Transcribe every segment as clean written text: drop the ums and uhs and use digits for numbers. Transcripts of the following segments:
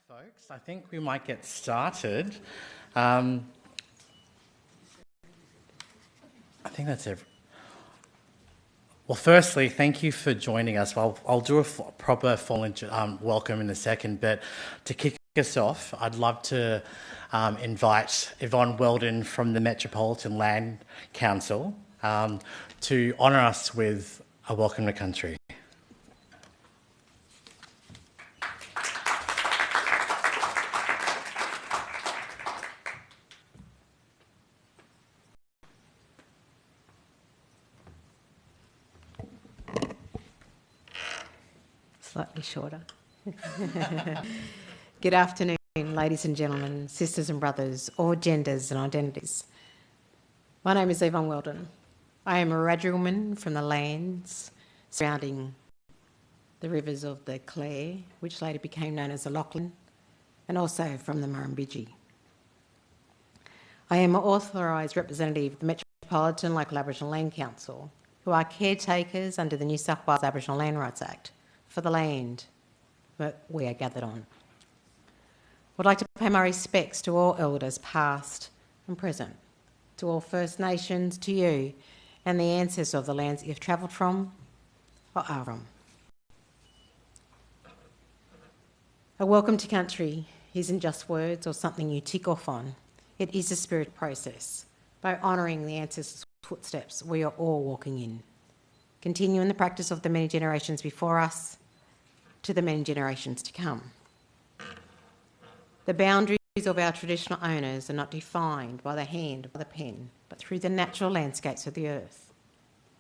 folks. I think we might get started. I think that's it. Well, firstly, thank you for joining us. I'll do a proper full welcome in a second, but to kick us off, I'd love to invite Yvonne Weldon from the Metropolitan Land Council to honour us with a welcome to country. Slightly shorter. Good afternoon, ladies and gentlemen, sisters and brothers, all genders and identities. My name is Yvonne Weldon. I am a Wiradjuri woman from the lands surrounding the rivers of the Clare, which later became known as the Lachlan, and also from the Murrumbidgee. I am an authorised representative of the Metropolitan Local Aboriginal Land Council, who are caretakers under the New South Wales Aboriginal Land Rights Act for the land that we are gathered on. I would like to pay my respects to all elders past and present, to all First Nations, to you and the ancestors of the lands that you've travelled from or are from. A welcome to country isn't just words or something you tick off on. It is a spirit process. By honouring the ancestors' footsteps we are all walking in, continuing the practice of the many generations before us to the many generations to come. The boundaries of our traditional owners are not defined by the hand or the pen, but through the natural landscapes of the earth.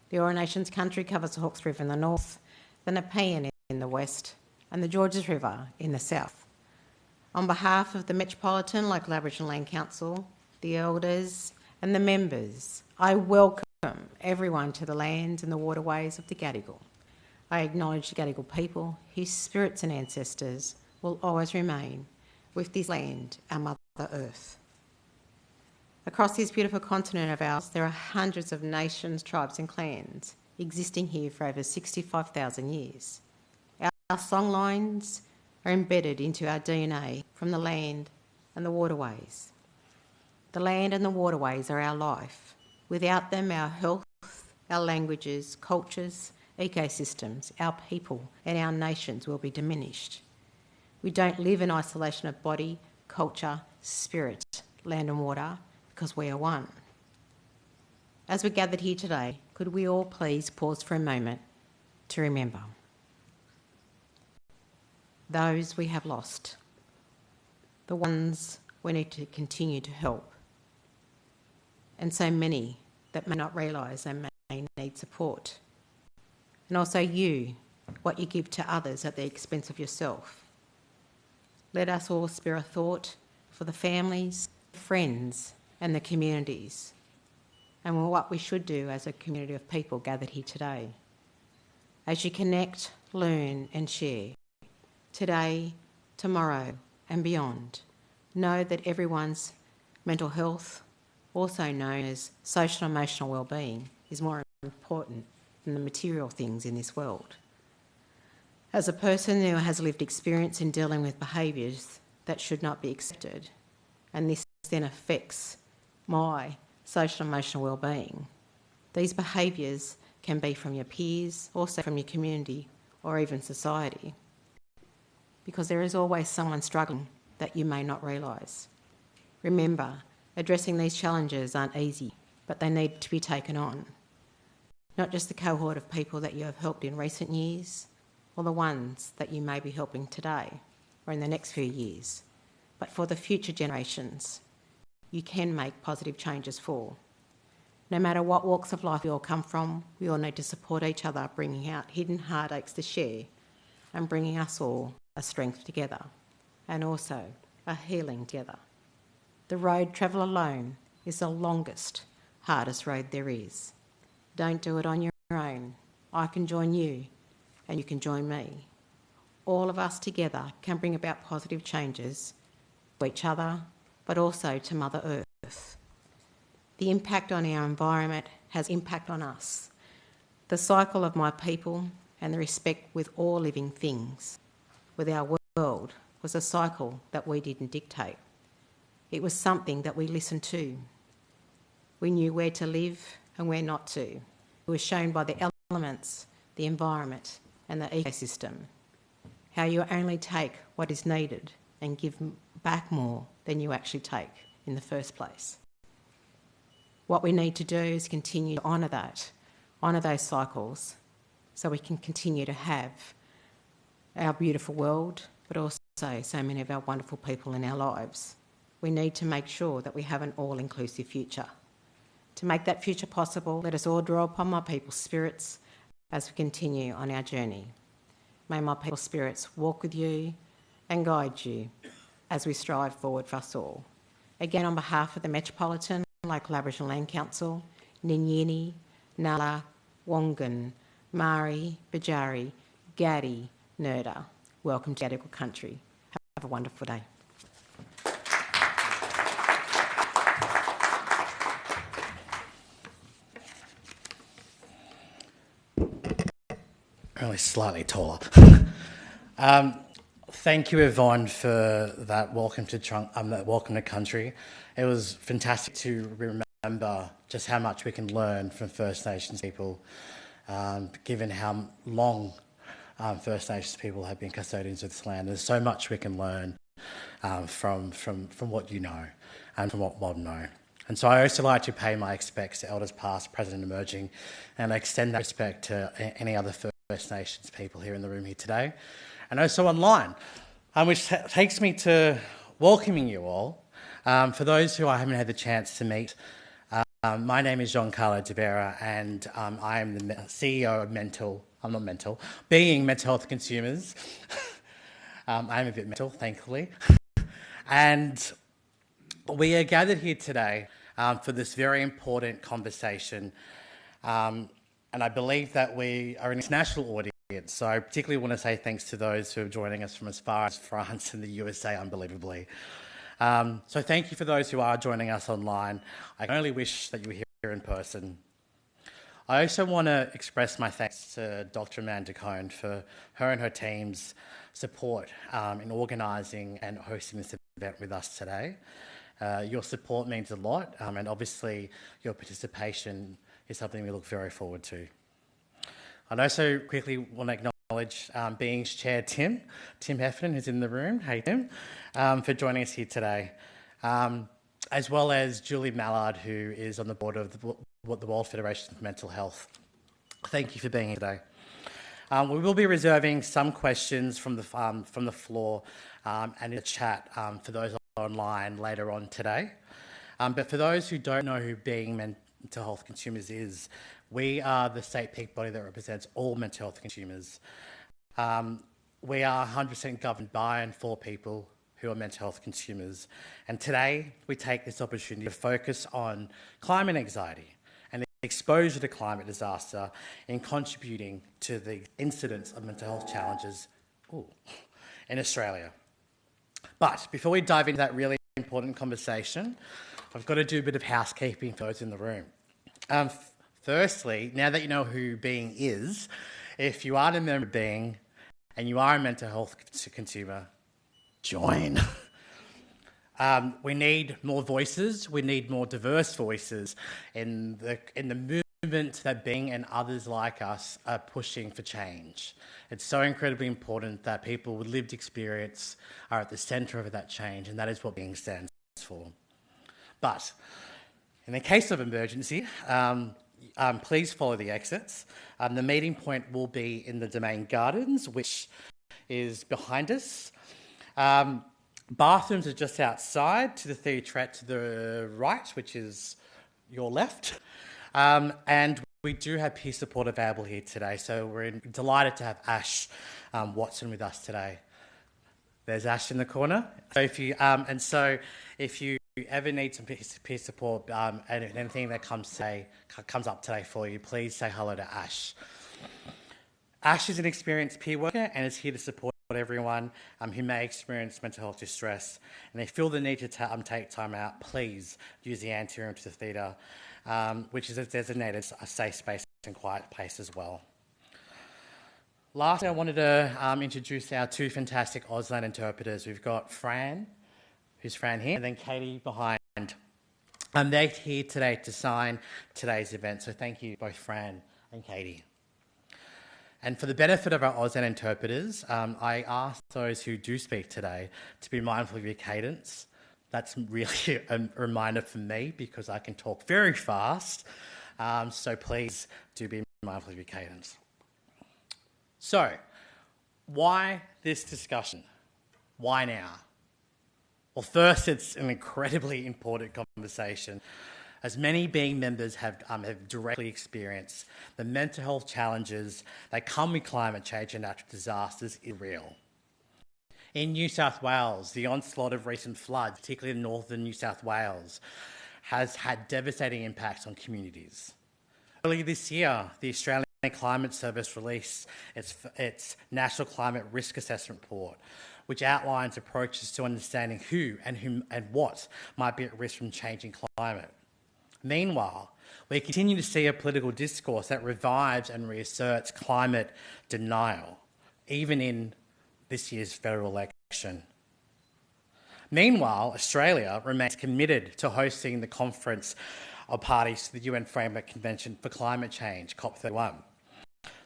The Eora Nation's country covers the Hawkes River in the north, the Nepean in the west, and the Georges River in the south. On behalf of the Metropolitan Local Aboriginal Land Council, the elders and the members, I welcome everyone to the lands and the waterways of the Gadigal. I acknowledge the Gadigal people, whose spirits and ancestors will always remain with this land, our Mother Earth. Across this beautiful continent of ours, there are hundreds of nations, tribes and clans existing here for over 65,000 years. Our songlines are embedded into our DNA from the land and the waterways. The land and the waterways are our life. Without them, our health, our languages, cultures, ecosystems, our people and our nations will be diminished. We don't live in isolation of body, culture, spirit, land and water because we are one. As we're gathered here today, could we all please pause for a moment to remember those we have lost, the ones we need to continue to help, and so many that may not realise they may need support. And also you, what you give to others at the expense of yourself. Let us all spare a thought for the families, friends and the communities, and what we should do as a community of people gathered here today. As you connect, learn and share, today, tomorrow and beyond, know that everyone's mental health, also known as social and emotional well-being, is more important than the material things in this world. As a person who has lived experience in dealing with behaviours that should not be accepted, and this then affects my social and emotional well-being, these behaviours can be from your peers, also from your community, or even society, because there is always someone struggling that you may not realise. Remember, addressing these challenges aren't easy, but they need to be taken on. Not just the cohort of people that you have helped in recent years, or the ones that you may be helping today or in the next few years, but for the future generations you can make positive changes for. No matter what walks of life we all come from, we all need to support each other, bringing out hidden heartaches to share and bringing us all a strength together and also a healing together. The road travelled alone is the longest, hardest road there is. Don't do it on your own. I can join you and you can join me. All of us together can bring about positive changes to each other, but also to Mother Earth. The impact on our environment has impact on us. The cycle of my people and the respect with all living things, with our world, was a cycle that we didn't dictate. It was something that we listened to. We knew where to live and where not to. It was shown by the elements, the environment and the ecosystem. How you only take what is needed and give back more than you actually take in the first place. What we need to do is continue to honour that, honour those cycles, so we can continue to have our beautiful world, but also so many of our wonderful people in our lives. We need to make sure that we have an all-inclusive future. To make that future possible, let us all draw upon my people's spirits as we continue on our journey. May my people's spirits walk with you and guide you as we strive forward for us all. Again, on behalf of the Metropolitan Local Aboriginal Land Council, Ninyini, Nala, Wongan, Mari, Bajari, Gadi, Nurda, welcome to Gadigal Country. Have a wonderful day. Only slightly taller. Thank you, Yvonne, for that welcome to country. It was fantastic to remember just how much we can learn from First Nations people, given how long First Nations people have been custodians of this land. There's so much we can learn from what you know and from what Mod know. And so I also like to pay my respects to Elders past, present and emerging, and I extend that respect to any other First Nations people here in the room here today, and also online, which takes me to welcoming you all. For those who I haven't had the chance to meet, my name is Giancarlo De Vera, and I am the CEO of Being Mental Health Consumers. I am a bit mental, thankfully. And we are gathered here today for this very important conversation. And I believe that we are an international audience, so I particularly want to say thanks to those who are joining us from as far as France and the USA, unbelievably. So thank you for those who are joining us online. I can only wish that you were here in person. I also want to express my thanks to Dr. Amanda Cohn for her and her team's support in organising and hosting this event with us today. Your support means a lot, and obviously your participation is something we look very forward to. I'd also quickly want to acknowledge Being's Chair Tim Heffernan, who's in the room. Hey Tim, for joining us here today, as well as Julie Mallard, who is on the board of the World Federation for Mental Health. Thank you for being here today. We will be reserving some questions from the floor and in the chat for those online later on today. But for those who don't know who Being Mental Health Consumers is, we are the state peak body that represents all mental health consumers. We are 100% governed by and for people who are mental health consumers. And today we take this opportunity to focus on climate anxiety and the exposure to climate disaster in contributing to the incidence of mental health challenges in Australia. But before we dive into that really important conversation, I've got to do a bit of housekeeping for those in the room. Firstly, now that you know who Being is, if you are a member of Being and you are a mental health consumer, join. We need more voices. We need more diverse voices in the movement that Being and others like us are pushing for change. It's so incredibly important that people with lived experience are at the centre of that change, and that is what Being stands for. But in the case of emergency, please follow the exits. The meeting point will be in the Domain Gardens, which is behind us. Bathrooms are just outside to the theatre to the right, which is your left. And we do have peer support available here today, so we're delighted to have Ash Watson with us today. There's Ash in the corner. So if you ever need some peer support and anything that comes up today for you, please say hello to Ash. Ash is an experienced peer worker and is here to support everyone who may experience mental health distress, and they feel the need to take time out. Please use the anteroom to the theatre, which is a designated a safe space and quiet place as well. Lastly, I wanted to introduce our two fantastic Auslan interpreters. We've got Fran, who's Fran here, and then Katie behind. They're here today to sign today's event, so thank you both Fran and Katie. And for the benefit of our Auslan interpreters, I ask those who do speak today to be mindful of your cadence. That's really a reminder for me because I can talk very fast, so please do be mindful of your cadence. So, why this discussion? Why now? Well, first, it's an incredibly important conversation, as many being members have directly experienced the mental health challenges that come with climate change and natural disasters is real. In New South Wales, the onslaught of recent floods, particularly in northern New South Wales, has had devastating impacts on communities. Earlier this year, the Australian Climate Service released its National Climate Risk Assessment Report, which outlines approaches to understanding who and what might be at risk from changing climate. Meanwhile, we continue to see a political discourse that revives and reasserts climate denial, even in this year's federal election. Meanwhile, Australia remains committed to hosting the Conference of Parties to the UN Framework Convention for Climate Change, COP31.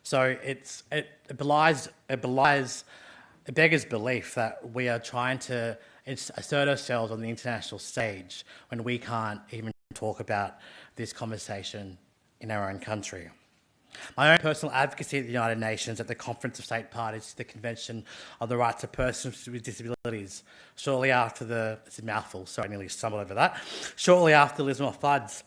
So it beggars belief that we are trying to assert ourselves on the international stage when we can't even talk about this conversation in our own country. My own personal advocacy at the United Nations at the Conference of State Parties to the Convention on the Rights of Persons with Disabilities, shortly after it's a mouthful, sorry, I nearly stumbled over that, shortly after the Lismore floods,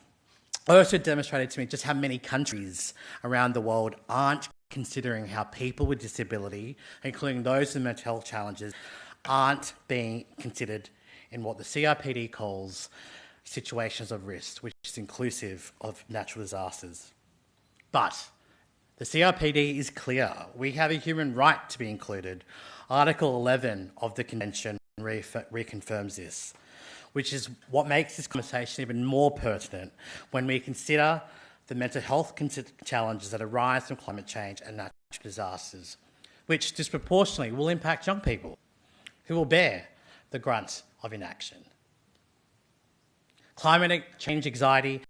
also demonstrated to me just how many countries around the world aren't considering how people with disability, including those with mental health challenges, aren't being considered in what the CRPD calls situations of risk, which is inclusive of natural disasters. But the CRPD is clear. We have a human right to be included. Article 11 of the Convention reconfirms this, which is what makes this conversation even more pertinent when we consider the mental health challenges that arise from climate change and natural disasters, which disproportionately will impact young people who will bear the brunt of inaction. Climate change anxiety,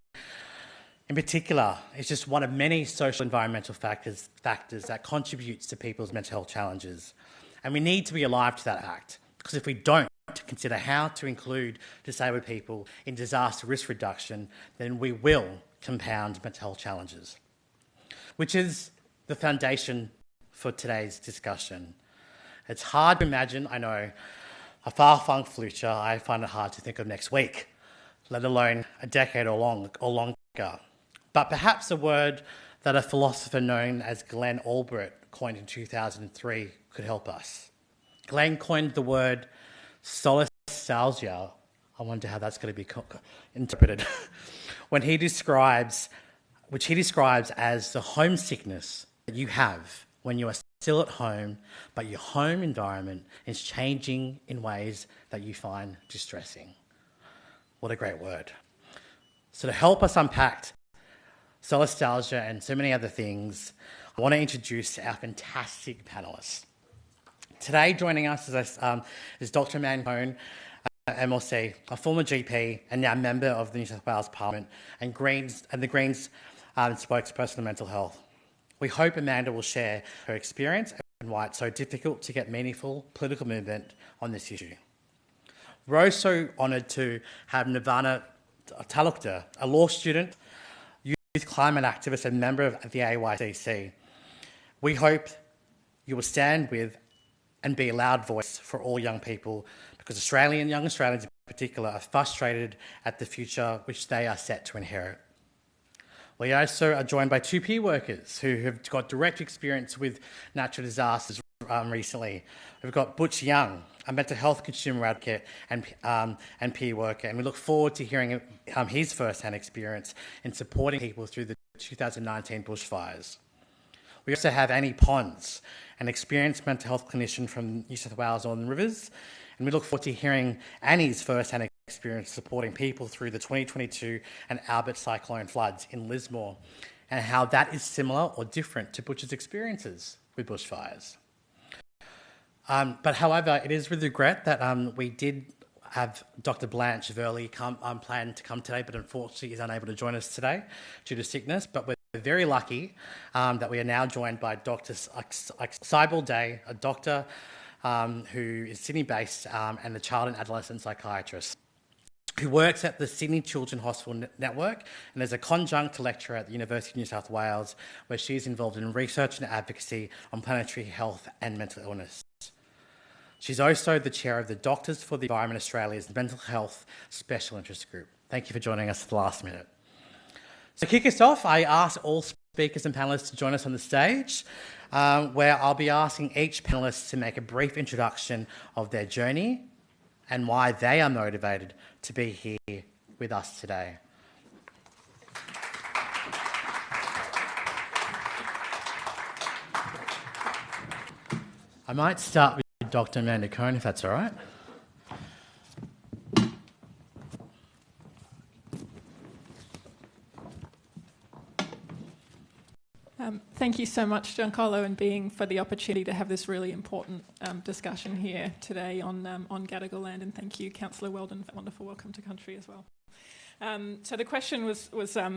in particular, is just one of many social environmental factors that contributes to people's mental health challenges. And we need to be alive to that fact, because if we don't consider how to include disabled people in disaster risk reduction, then we will compound mental health challenges, which is the foundation for today's discussion. It's hard to imagine, I know, a far-flung future. I find it hard to think of next week, let alone a decade or longer. But perhaps a word that a philosopher known as Glenn Albrecht coined in 2003 could help us. Glenn coined the word solastalgia. I wonder how that's going to be interpreted. Which he describes as the homesickness that you have when you are still at home, but your home environment is changing in ways that you find distressing. What a great word. So to help us unpack solastalgia and so many other things, I want to introduce our fantastic panellists. Today joining us is Dr. Amanda Cohn MLC, a former GP and now member of the New South Wales Parliament and the Greens spokesperson on mental health. We hope Amanda will share her experience and why it's so difficult to get meaningful political movement on this issue. We're also honoured to have Nirvana Talukder, a law student, youth climate activist and member of the AYCC. We hope you will stand with and be a loud voice for all young people, because young Australians in particular are frustrated at the future which they are set to inherit. We also are joined by two peer workers who have got direct experience with natural disasters recently. We've got Butch Young, a mental health consumer advocate and peer worker, and we look forward to hearing his first-hand experience in supporting people through the 2019 bushfires. We also have Annie Pons, an experienced mental health clinician from New South Wales Northern Rivers, and we look forward to hearing Annie's first-hand experience supporting people through the 2022 and Albert cyclone floods in Lismore, and how that is similar or different to Butch's experiences with bushfires. But however, it is with regret that we did have Dr. Blanche Verley planned to come today, but unfortunately is unable to join us today due to sickness. But we're very lucky that we are now joined by Dr. Cybele Dey, a doctor who is Sydney-based and a child and adolescent psychiatrist, who works at the Sydney Children's Hospital Network and is a conjunct lecturer at the University of New South Wales, where she is involved in research and advocacy on planetary health and mental illness. She's also the chair of the Doctors for the Environment Australia's Mental Health Special Interest Group. Thank you for joining us at the last minute. So to kick us off, I asked all speakers and panellists to join us on the stage, where I'll be asking each panellist to make a brief introduction of their journey and why they are motivated to be here with us today. I might start with Dr. Amanda Cohn, if that's all right. Thank you so much, Giancarlo and Being, for the opportunity to have this really important discussion here today on Gadigal land, and thank you, Councillor Weldon, for that wonderful welcome to country as well. So the question was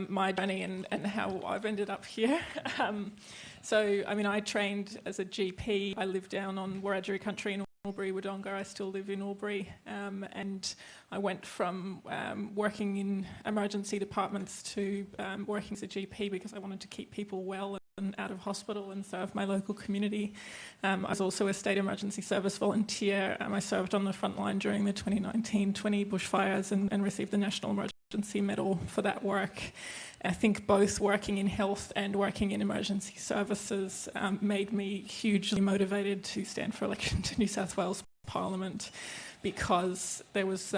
my journey and how I've ended up here. I trained as a GP. I lived down on Wiradjuri country in Albury, Wodonga. I still live in Albury, and I went from working in emergency departments to working as a GP because I wanted to keep people well and out of hospital and serve my local community. I was also a state emergency service volunteer. I served on the front line during the 2019-20 bushfires and received the National Emergency Medal for that work. I think both working in health and working in emergency services made me hugely motivated to stand for election to New South Wales Parliament, because there was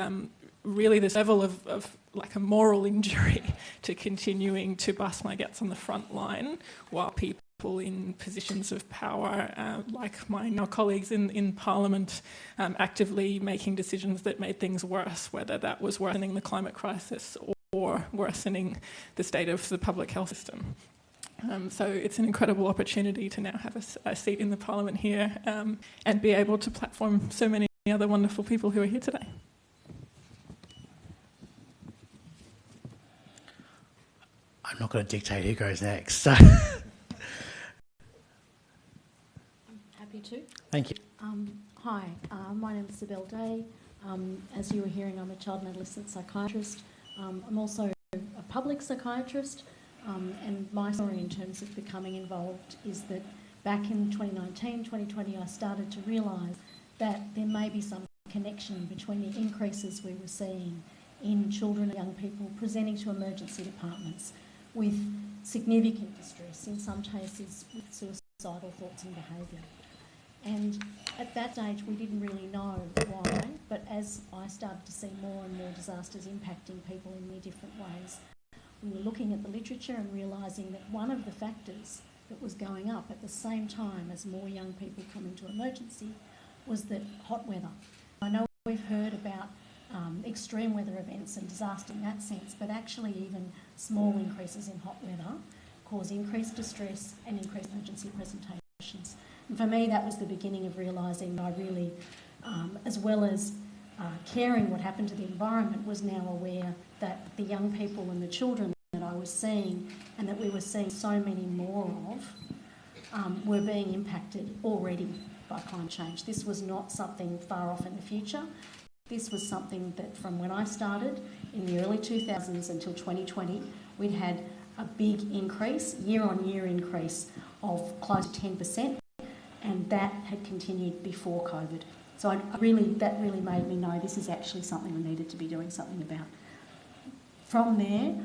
really this level of like a moral injury to continuing to bust my guts on the front line while people in positions of power, like my now colleagues in Parliament, actively making decisions that made things worse, whether that was worsening the climate crisis or worsening the state of the public health system. So it's an incredible opportunity to now have a seat in the Parliament here and be able to platform so many other wonderful people who are here today. I'm not going to dictate who goes next. So. Happy to. Thank you. Hi, my name is Cybele Dey. As you were hearing, I'm a child and adolescent psychiatrist. I'm also a public psychiatrist, and my story in terms of becoming involved is that back in 2019, 2020, I started to realise that there may be some connection between the increases we were seeing in children and young people presenting to emergency departments with significant distress, in some cases with suicidal thoughts and behaviour. And at that stage we didn't really know why, but as I started to see more and more disasters impacting people in many different ways, we were looking at the literature and realising that one of the factors that was going up at the same time as more young people come into emergency was that hot weather. I know we've heard about extreme weather events and disaster in that sense, but actually even small increases in hot weather cause increased distress and increased emergency presentations. And for me, that was the beginning of realising I really, as well as caring what happened to the environment, was now aware that the young people and the children that I was seeing, and that we were seeing so many more of, were being impacted already by climate change. This was not something far off in the future. This was something that from when I started in the early 2000s until 2020, we'd had a big increase, year-on-year increase of close to 10%, and that had continued before COVID. So that really made me know this is actually something we needed to be doing something about. From there,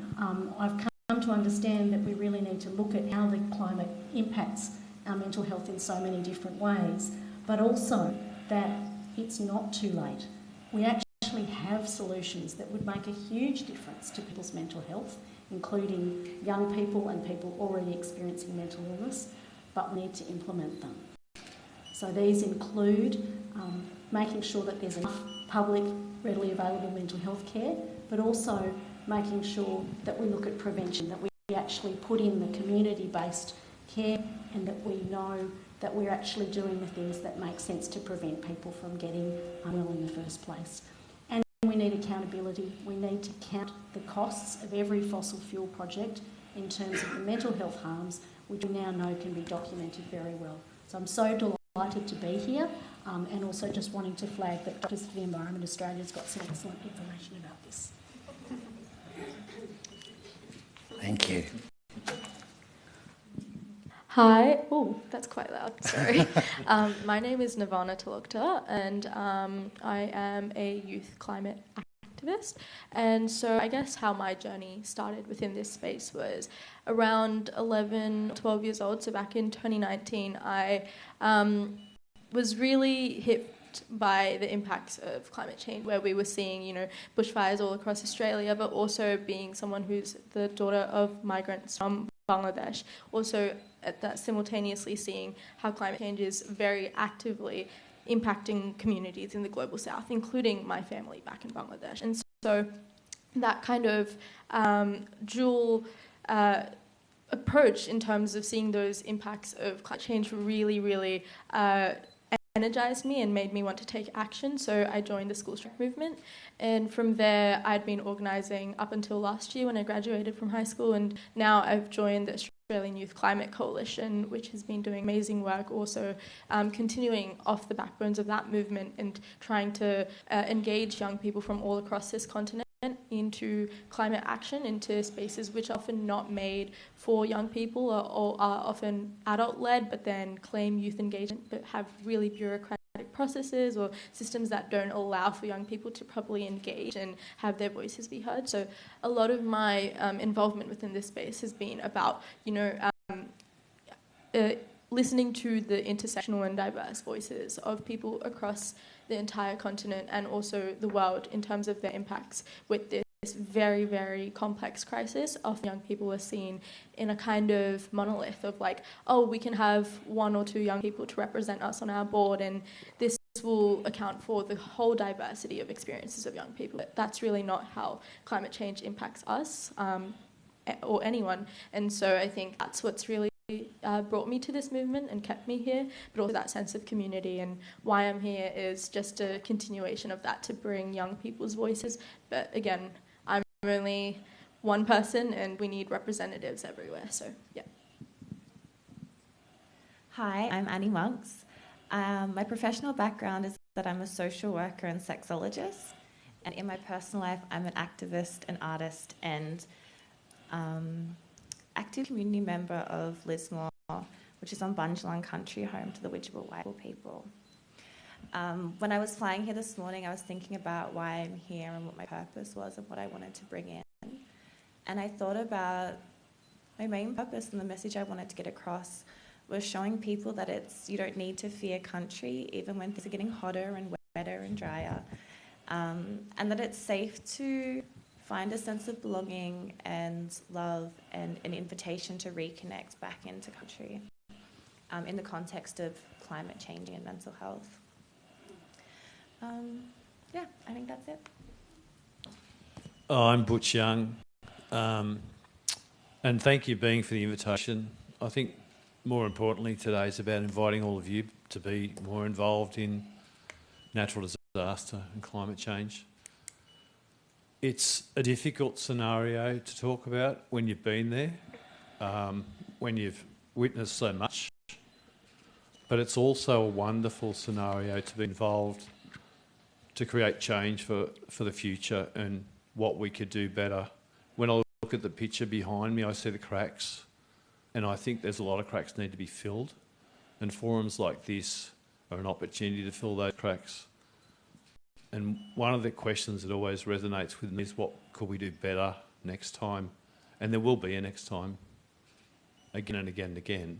I've come to understand that we really need to look at how the climate impacts our mental health in so many different ways, but also that it's not too late. We actually have solutions that would make a huge difference to people's mental health, including young people and people already experiencing mental illness, but we need to implement them. So these include making sure that there's enough public, readily available mental health care, but also making sure that we look at prevention, that we actually put in the community-based care, and that we know that we're actually doing the things that make sense to prevent people from getting unwell in the first place. And we need accountability. We need to count the costs of every fossil fuel project in terms of the mental health harms, which we now know can be documented very well. So I'm so delighted to be here, and also just wanting to flag that Doctors for the Environment Australia's got some excellent information about this. Thank you. Hi. Oh, that's quite loud. Sorry. My name is Nirvana Talukder, and I am a youth climate activist. And so I guess how my journey started within this space was around 11, 12 years old. So back in 2019, I was really hit by the impacts of climate change, where we were seeing, bushfires all across Australia, but also being someone who's the daughter of migrants from Bangladesh, also at that simultaneously seeing how climate change is very actively impacting communities in the global south, including my family back in Bangladesh. And so that kind of dual approach in terms of seeing those impacts of climate change really energized me and made me want to take action. So I joined the school strike movement, and from there I'd been organising up until last year when I graduated from high school, and now I've joined the Australian Youth Climate Coalition, which has been doing amazing work, also continuing off the backbones of that movement and trying to engage young people from all across this continent into climate action, into spaces which are often not made for young people or are often adult-led, but then claim youth engagement, but have really bureaucratic processes or systems that don't allow for young people to properly engage and have their voices be heard. So a lot of my involvement within this space has been about, listening to the intersectional and diverse voices of people across the entire continent and also the world in terms of their impacts with this very, very complex crisis. Often young people are seen in a kind of monolith of like, oh, we can have one or two young people to represent us on our board, and this will account for the whole diversity of experiences of young people. But that's really not how climate change impacts us or anyone. And so I think that's what's really brought me to this movement and kept me here, but also that sense of community. And why I'm here is just a continuation of that, to bring young people's voices. But again, I'm only one person and we need representatives everywhere, so yeah. Hi, I'm Annice Monks. My professional background is that I'm a social worker and sexologist, and in my personal life I'm an activist, an artist, and active community member of Lismore, which is on Bundjalung country, home to the Widjabul people. When I was flying here this morning, I was thinking about why I'm here and what my purpose was and what I wanted to bring in. And I thought about my main purpose, and the message I wanted to get across was showing people that you don't need to fear country, even when things are getting hotter and wetter and drier, and that it's safe to find a sense of belonging and love and an invitation to reconnect back into country in the context of climate change and mental health. I think that's it. I'm Butch Young, and thank you, Bing, for the invitation. I think more importantly today is about inviting all of you to be more involved in natural disaster and climate change. It's a difficult scenario to talk about when you've been there, when you've witnessed so much, but it's also a wonderful scenario to be involved to create change for the future and what we could do better. When I look at the picture behind me, I see the cracks, and I think there's a lot of cracks need to be filled, and forums like this are an opportunity to fill those cracks. And one of the questions that always resonates with me is, what could we do better next time? And there will be a next time, again and again and again.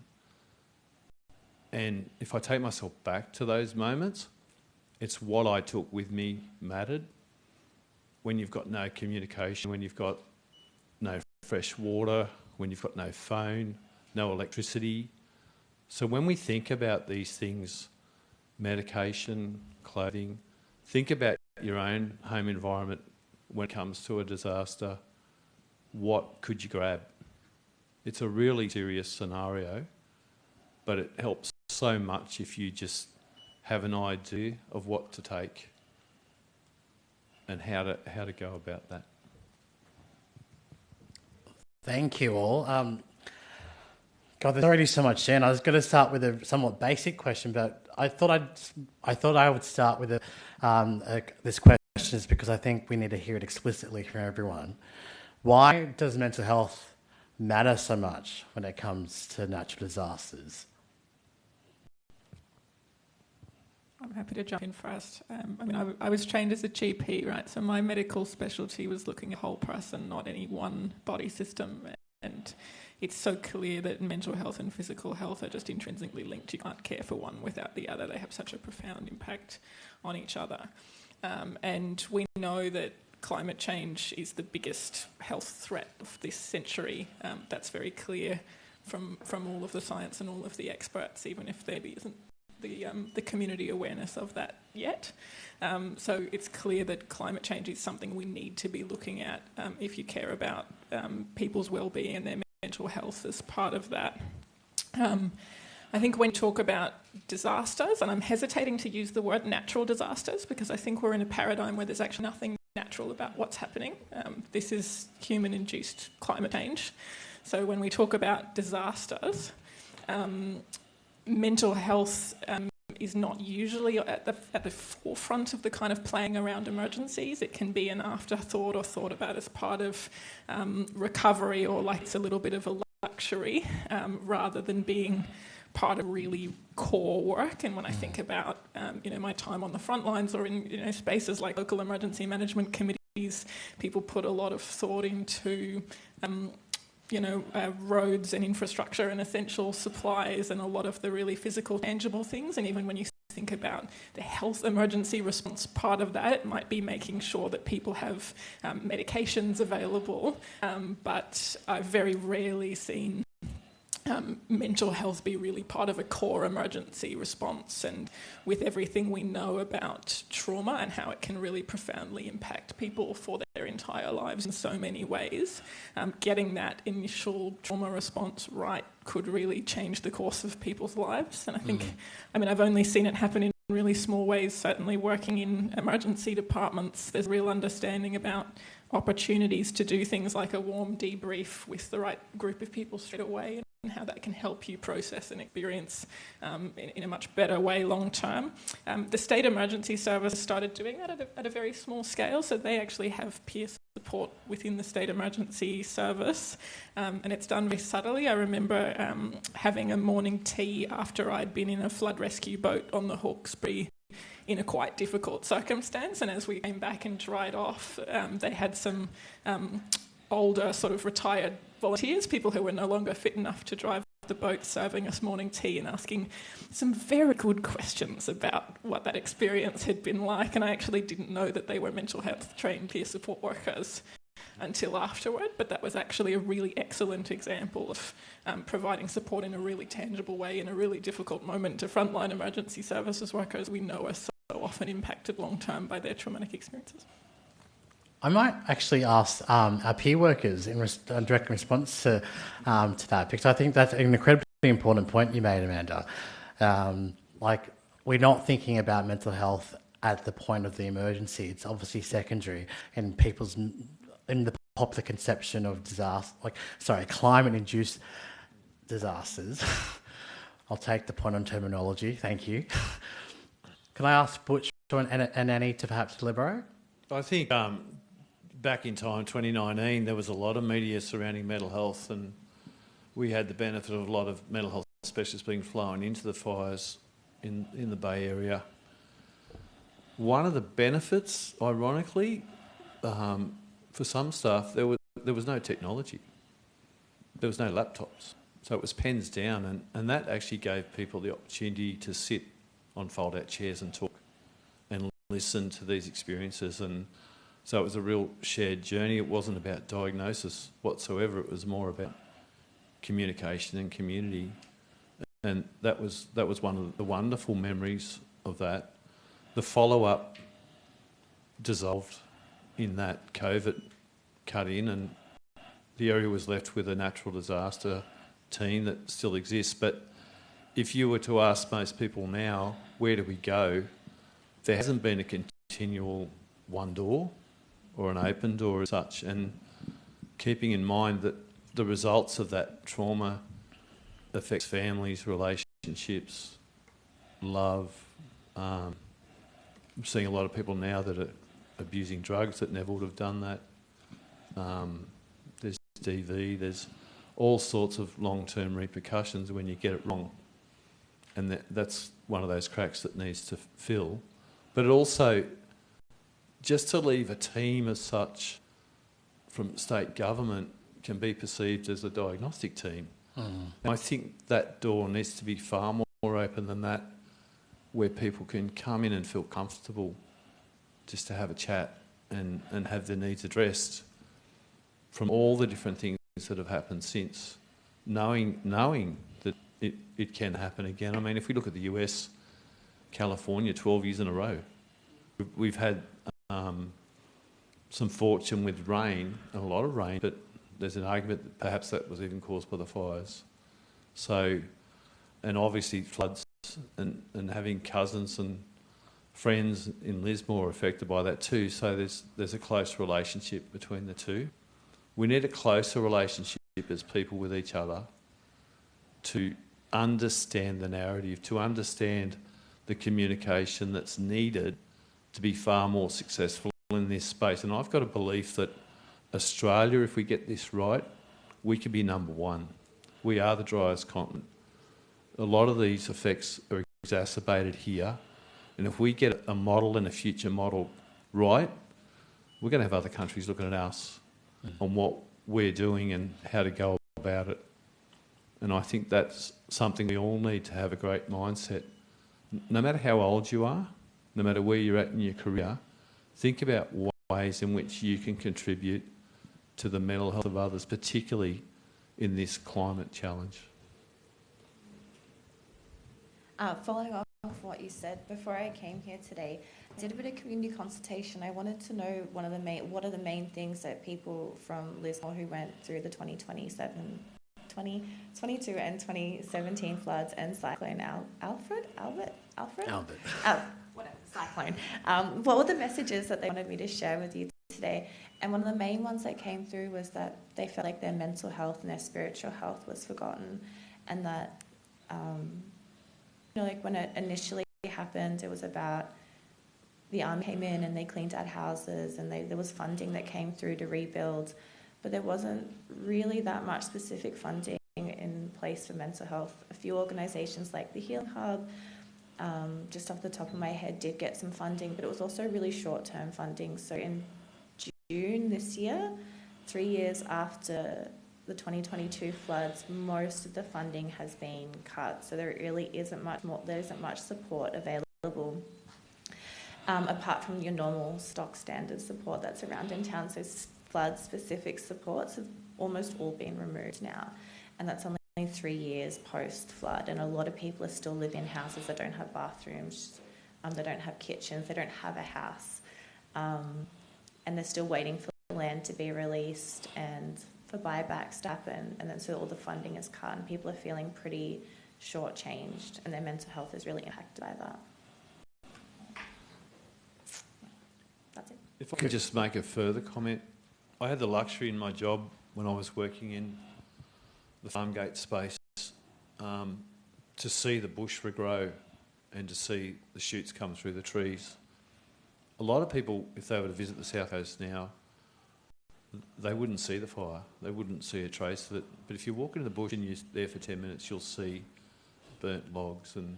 And if I take myself back to those moments, it's what I took with me mattered. When you've got no communication, when you've got no fresh water, when you've got no phone, no electricity. So when we think about these things, medication, clothing, think about your own home environment when it comes to a disaster. What could you grab? It's a really serious scenario, but it helps so much if you just have an idea of what to take and how to go about that. Thank you all. God, there's already so much in. I was going to start with a somewhat basic question, but I thought I would start with this question is because I think we need to hear it explicitly from everyone. Why does mental health matter so much when it comes to natural disasters? I'm happy to jump in first. I was trained as a GP, right? So my medical specialty was looking at the whole person, not any one body system. And it's so clear that mental health and physical health are just intrinsically linked. You can't care for one without the other. They have such a profound impact on each other. And we know that climate change is the biggest health threat of this century. That's very clear from all of the science and all of the experts, even if there isn't the community awareness of that yet. So it's clear that climate change is something we need to be looking at if you care about people's well-being and their mental health as part of that. I think when you talk about disasters, and I'm hesitating to use the word natural disasters because I think we're in a paradigm where there's actually nothing natural about what's happening. This is human-induced climate change. So when we talk about disasters, mental health is not usually at the forefront of the kind of playing around emergencies. It can be an afterthought or thought about as part of recovery, or like it's a little bit of a luxury rather than being part of really core work. And when I think about my time on the front lines or in spaces like local emergency management committees, people put a lot of thought into roads and infrastructure and essential supplies and a lot of the really physical, tangible things. And even when you think about the health emergency response part of that, it might be making sure that people have medications available. But I've very rarely seen mental health be really part of a core emergency response. And with everything we know about trauma and how it can really profoundly impact people for their entire lives in so many ways, getting that initial trauma response right could really change the course of people's lives. And I think, I've only seen it happen in really small ways. Certainly working in emergency departments, there's real understanding about opportunities to do things like a warm debrief with the right group of people straight away, and how that can help you process an experience in a much better way long term. The State Emergency Service started doing that at a very small scale, so they actually have peer support within the State Emergency Service, and it's done very subtly. I remember having a morning tea after I'd been in a flood rescue boat on the Hawkesbury in a quite difficult circumstance, and as we came back and dried off, they had some older sort of retired volunteers, people who were no longer fit enough to drive the boat, serving us morning tea and asking some very good questions about what that experience had been like. And I actually didn't know that they were mental health trained peer support workers until afterward, but that was actually a really excellent example of providing support in a really tangible way in a really difficult moment to frontline emergency services workers we know are so often impacted long term by their traumatic experiences. I might actually ask our peer workers in direct response to that, because I think that's an incredibly important point you made, Amanda. We're not thinking about mental health at the point of the emergency. It's obviously secondary in the popular conception of climate-induced disasters. I'll take the point on terminology. Thank you. Can I ask Butch and Annie to perhaps deliberate? I think back in time, 2019, there was a lot of media surrounding mental health, and we had the benefit of a lot of mental health specialists being flown into the fires in the Bay Area. One of the benefits, ironically, for some staff, there was no technology. There was no laptops. So it was pens down, and that actually gave people the opportunity to sit on fold-out chairs and talk and listen to these experiences. And so it was a real shared journey. It wasn't about diagnosis whatsoever. It was more about communication and community. And that was one of the wonderful memories of that. The follow-up dissolved in that COVID cut in, and the area was left with a natural disaster team that still exists. But if you were to ask most people now, where do we go? There hasn't been a continual one door or an open door as such, and keeping in mind that the results of that trauma affects families, relationships, love. I'm seeing a lot of people now that are abusing drugs that never would have done that. There's DV, there's all sorts of long-term repercussions when you get it wrong. And that's one of those cracks that needs to fill. But it also, just to leave a team as such from state government can be perceived as a diagnostic team. And I think that door needs to be far more open than that, where people can come in and feel comfortable just to have a chat and have their needs addressed from all the different things that have happened since, knowing that it can happen again. I mean, if we look at the US, California, 12 years in a row, we've had some fortune with rain, and a lot of rain, but there's an argument that perhaps that was even caused by the fires. So, and obviously floods, and having cousins and friends in Lismore are affected by that too. So there's a close relationship between the two. We need a closer relationship as people with each other to understand the narrative, to understand the communication that's needed to be far more successful in this space. And I've got a belief that Australia, if we get this right, we could be number one. We are the driest continent. A lot of these effects are exacerbated here. And if we get a model and a future model right, we're going to have other countries looking at us on what we're doing and how to go about it. And I think that's something we all need to have a great mindset. No matter how old you are, no matter where you're at in your career, think about ways in which you can contribute to the mental health of others, particularly in this climate challenge. Following off what you said, before I came here today, I did a bit of community consultation. I wanted to know what are the main things that people from Lismore who went through the 2022 and 2017 floods and Cyclone Alfred. Cyclone. What were the messages that they wanted me to share with you today? And one of the main ones that came through was that they felt like their mental health and their spiritual health was forgotten, and that like when it initially happened, it was about the army came in and they cleaned out houses, and there was funding that came through to rebuild, but there wasn't really that much specific funding in place for mental health. A few organisations like the Healing Hub, just off the top of my head, did get some funding, but it was also really short-term funding. So in June this year, 3 years after the 2022 floods, most of the funding has been cut. So there really isn't much more. There isn't much support available apart from your normal stock standard support that's around in town. So flood-specific supports have almost all been removed now, and that's only 3 years post-flood. And a lot of people are still living in houses that don't have bathrooms, they don't have kitchens, they don't have a house, and they're still waiting for land to be released and for buybacks to happen, and then so all the funding is cut, and people are feeling pretty shortchanged, and their mental health is really impacted by that. That's it. If I could just make a further comment, I had the luxury in my job when I was working in the farmgate space to see the bush regrow and to see the shoots come through the trees. A lot of people, if they were to visit the South Coast now, they wouldn't see the fire. They wouldn't see a trace of it. But if you walk into the bush and you're there for 10 minutes, you'll see burnt logs and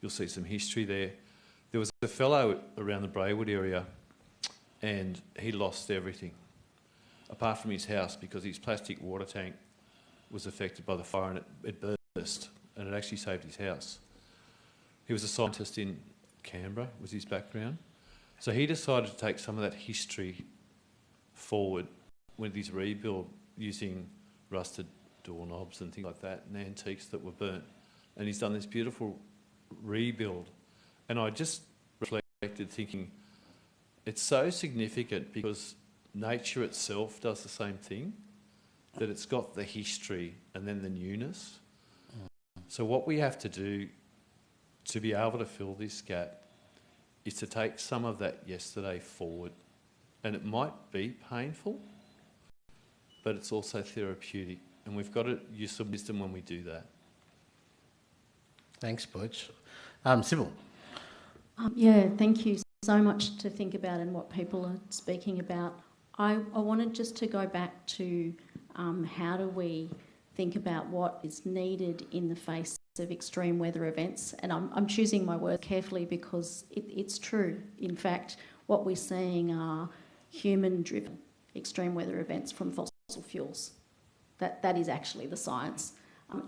you'll see some history there. There was a fellow around the Braewood area, and he lost everything, apart from his house, because his plastic water tank was affected by the fire and it burst, and it actually saved his house. He was a scientist in Canberra, was his background. So he decided to take some of that history forward with his rebuild, using rusted doorknobs and things like that, and antiques that were burnt. And he's done this beautiful rebuild. And I just reflected thinking, it's so significant because nature itself does the same thing, that it's got the history and then the newness. So what we have to do to be able to fill this gap is to take some of that yesterday forward. And it might be painful, but it's also therapeutic. And we've got to use some wisdom when we do that. Thanks, Butch. Cybele. Yeah, thank you. So much to think about and what people are speaking about. I wanted just to go back to how do we think about what is needed in the face of extreme weather events. And I'm choosing my words carefully because it's true. In fact, what we're seeing are human-driven extreme weather events from fossil fuels. That is actually the science.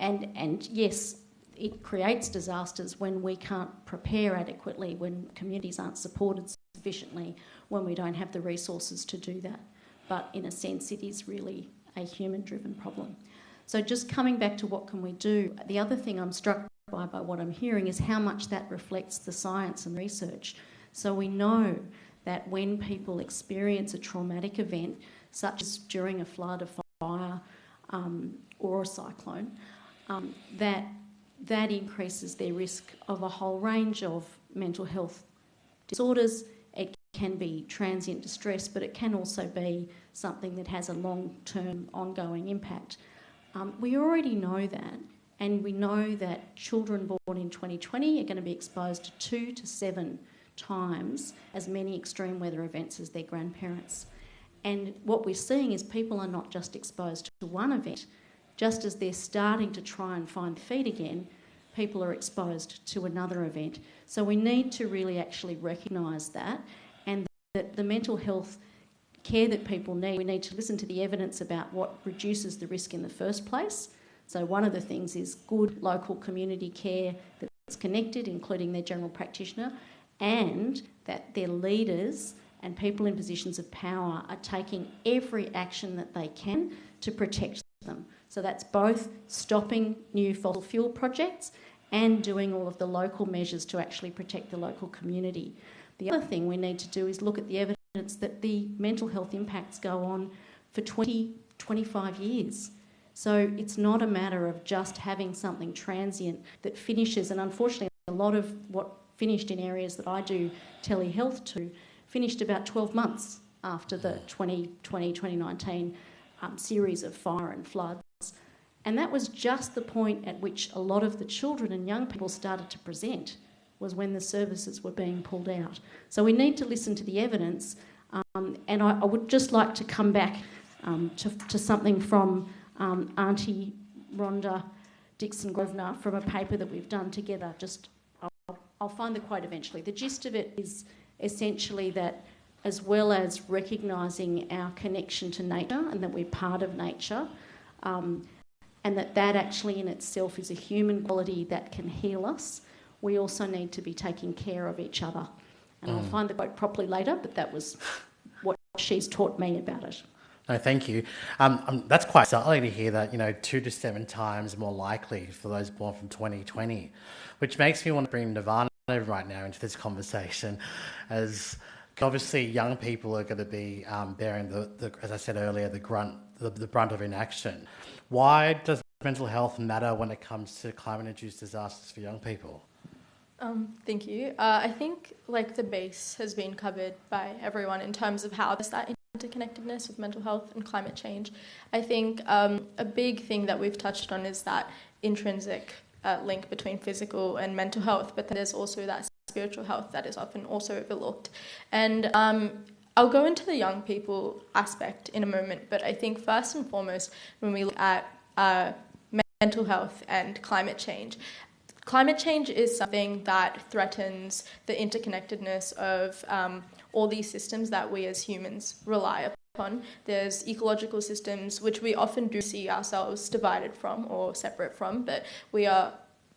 And yes, it creates disasters when we can't prepare adequately, when communities aren't supported sufficiently, when we don't have the resources to do that. But in a sense, it is really a human-driven problem. So just coming back to what can we do, the other thing I'm struck by what I'm hearing is how much that reflects the science and research. So we know that when people experience a traumatic event, such as during a flood, a fire, or a cyclone, that increases their risk of a whole range of mental health disorders. It can be transient distress, but it can also be something that has a long-term ongoing impact. We already know that, and we know that children born in 2020 are going to be exposed to 2 to 7 times as many extreme weather events as their grandparents. And what we're seeing is people are not just exposed to one event. Just as they're starting to try and find their feet again, people are exposed to another event. So we need to really actually recognise that, and that the mental health care that people need, we need to listen to the evidence about what reduces the risk in the first place. So one of the things is good local community care that's connected, including their general practitioner, and that their leaders and people in positions of power are taking every action that they can to protect them. So that's both stopping new fossil fuel projects and doing all of the local measures to actually protect the local community. The other thing we need to do is look at the evidence that the mental health impacts go on for 20, 25 years. So it's not a matter of just having something transient that finishes, and unfortunately a lot of what finished in areas that I do telehealth to finished about 12 months after the 2020-2019 series of fire and floods. And that was just the point at which a lot of the children and young people started to present, was when the services were being pulled out. So we need to listen to the evidence, and I would just like to come back to something from Auntie Rhonda Dixon-Grosvenor from a paper that we've done together. I'll find the quote eventually. The gist of it is essentially that as well as recognising our connection to nature and that we're part of nature, and that actually in itself is a human quality that can heal us, we also need to be taking care of each other. And I'll find the quote properly later, but that was what she's taught me about it. No, thank you. That's quite exciting to hear that, 2 to 7 times more likely for those born from 2020, which makes me want to bring Nirvana right now into this conversation, as obviously young people are going to be bearing the, as I said earlier, the brunt of inaction. Why does mental health matter when it comes to climate-induced disasters for young people? Thank you. I think the base has been covered by everyone in terms of how there's that interconnectedness with mental health and climate change. I think a big thing that we've touched on is that intrinsic link between physical and mental health, but there's also that spiritual health that is often also overlooked. And I'll go into the young people aspect in a moment, but I think first and foremost, when we look at mental health and climate change is something that threatens the interconnectedness of all these systems that we as humans rely upon. There's ecological systems which we often do see ourselves divided from or separate from, but we are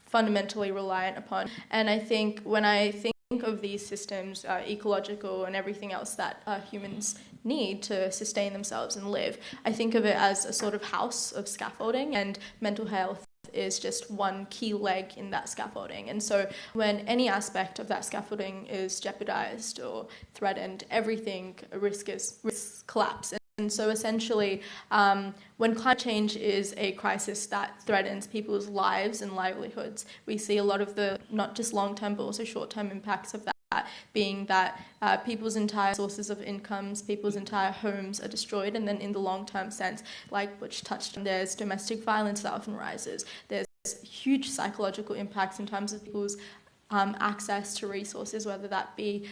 fundamentally reliant upon. And I think when I think of these systems, ecological and everything else that humans need to sustain themselves and live, I think of it as a sort of house of scaffolding, and mental health is just one key leg in that scaffolding. And so when any aspect of that scaffolding is jeopardized or threatened, everything risks collapse. And so essentially, when climate change is a crisis that threatens people's lives and livelihoods, we see a lot of the not just long-term but also short-term impacts of that, being that people's entire sources of incomes, people's entire homes are destroyed, and then in the long-term sense, like Butch touched on, there's domestic violence that often rises. There's huge psychological impacts in terms of people's access to resources, whether that be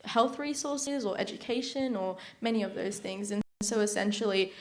health resources or education or many of those things. And so essentially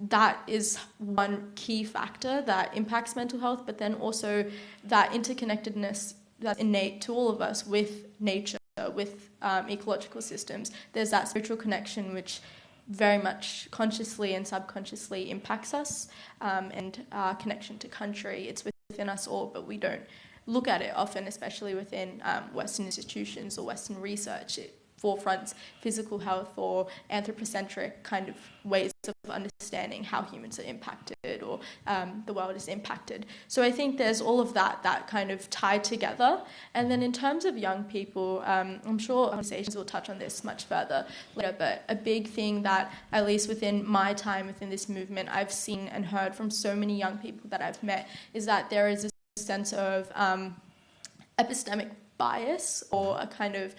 that is one key factor that impacts mental health, but then also that interconnectedness that's innate to all of us with nature, with ecological systems. There's that spiritual connection which very much consciously and subconsciously impacts us, and our connection to country. It's within us all, but we don't look at it often, especially within Western institutions or Western research. It forefronts physical health or anthropocentric kind of ways of understanding how humans are impacted or the world is impacted. So I think there's all of that kind of tied together. And then in terms of young people, I'm sure conversations will touch on this much further later, but a big thing that, at least within my time within this movement, I've seen and heard from so many young people that I've met is that there is a sense of epistemic bias or a kind of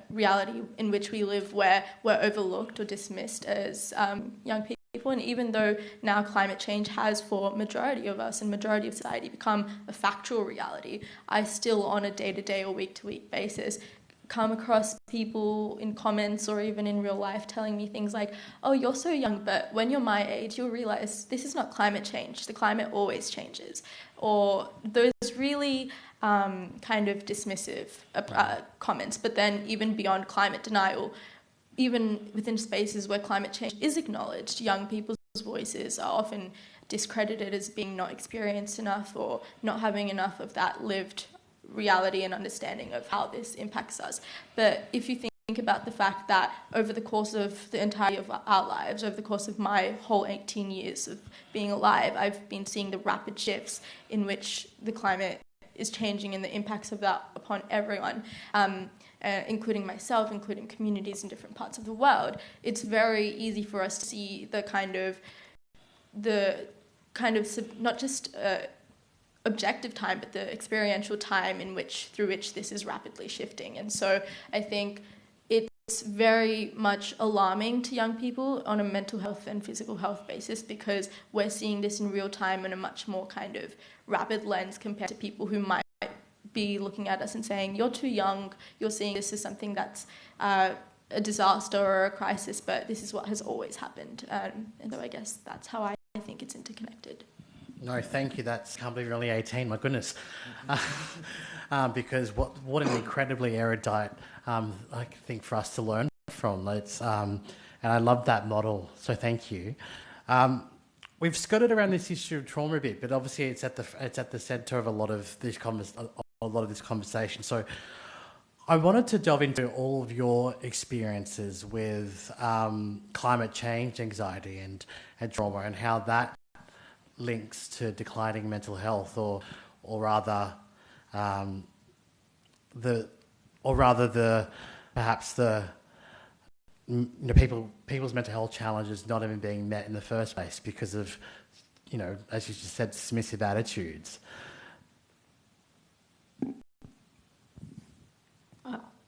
reality in which we live where we're overlooked or dismissed as young people. And even though now climate change has, for majority of us and majority of society, become a factual reality, I still on a day-to-day or week-to-week basis come across people in comments or even in real life telling me things like, oh, you're so young, but when you're my age, you'll realize this is not climate change. The climate always changes. Or those really kind of dismissive comments. But then even beyond climate denial, even within spaces where climate change is acknowledged, young people's voices are often discredited as being not experienced enough or not having enough of that lived reality and understanding of how this impacts us. But if you think about the fact that over the course of the entirety of our lives, over the course of my whole 18 years of being alive, I've been seeing the rapid shifts in which the climate is changing and the impacts of that upon everyone, including myself, including communities in different parts of the world. It's very easy for us to see the kind of not just objective time, but the experiential time through which this is rapidly shifting. And so I think it's very much alarming to young people on a mental health and physical health basis, because we're seeing this in real time in a much more kind of rapid lens compared to people who might be looking at us and saying, you're too young, you're seeing this as something that's a disaster or a crisis, but this is what has always happened. And so I guess that's how I think it's interconnected. No, thank you. That's can't believe you're only 18. My goodness, because what an incredibly erudite I think for us to learn from. It's and I love that model. So thank you. We've skirted around this issue of trauma a bit, but obviously it's at the centre of a lot of this conversation. So I wanted to delve into all of your experiences with climate change, anxiety, and trauma, and how that links to declining mental health, or rather people's mental health challenges not even being met in the first place because of, as you just said, dismissive attitudes.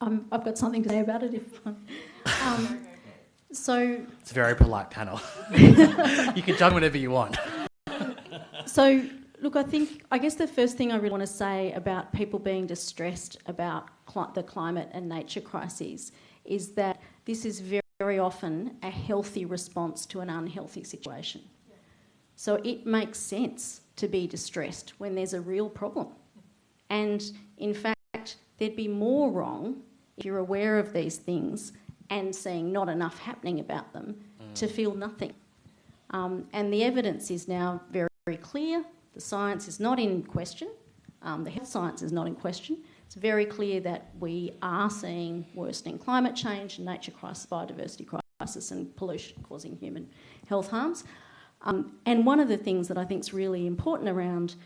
I've got something to say about it. So it's a very polite panel. You can jump whenever you want. So, look, I guess the first thing I really want to say about people being distressed about the climate and nature crises is that this is very, very often a healthy response to an unhealthy situation. So it makes sense to be distressed when there's a real problem. And in fact, there'd be more wrong if you're aware of these things and seeing not enough happening about them to feel nothing. And the evidence is now very clear. The science is not in question. The health science is not in question. It's very clear that we are seeing worsening climate change, nature crisis, biodiversity crisis, and pollution causing human health harms. And one of the things that I think is really important around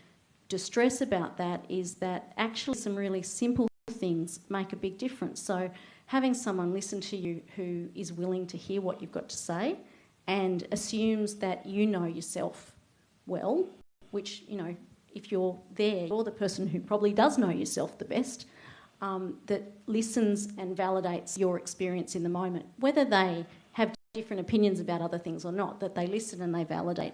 distress about that is that actually some really simple things make a big difference. So having someone listen to you who is willing to hear what you've got to say and assumes that you know yourself well, which, you know, if you're there, you're the person who probably does know yourself the best, that listens and validates your experience in the moment, whether they have different opinions about other things or not, that they listen and they validate.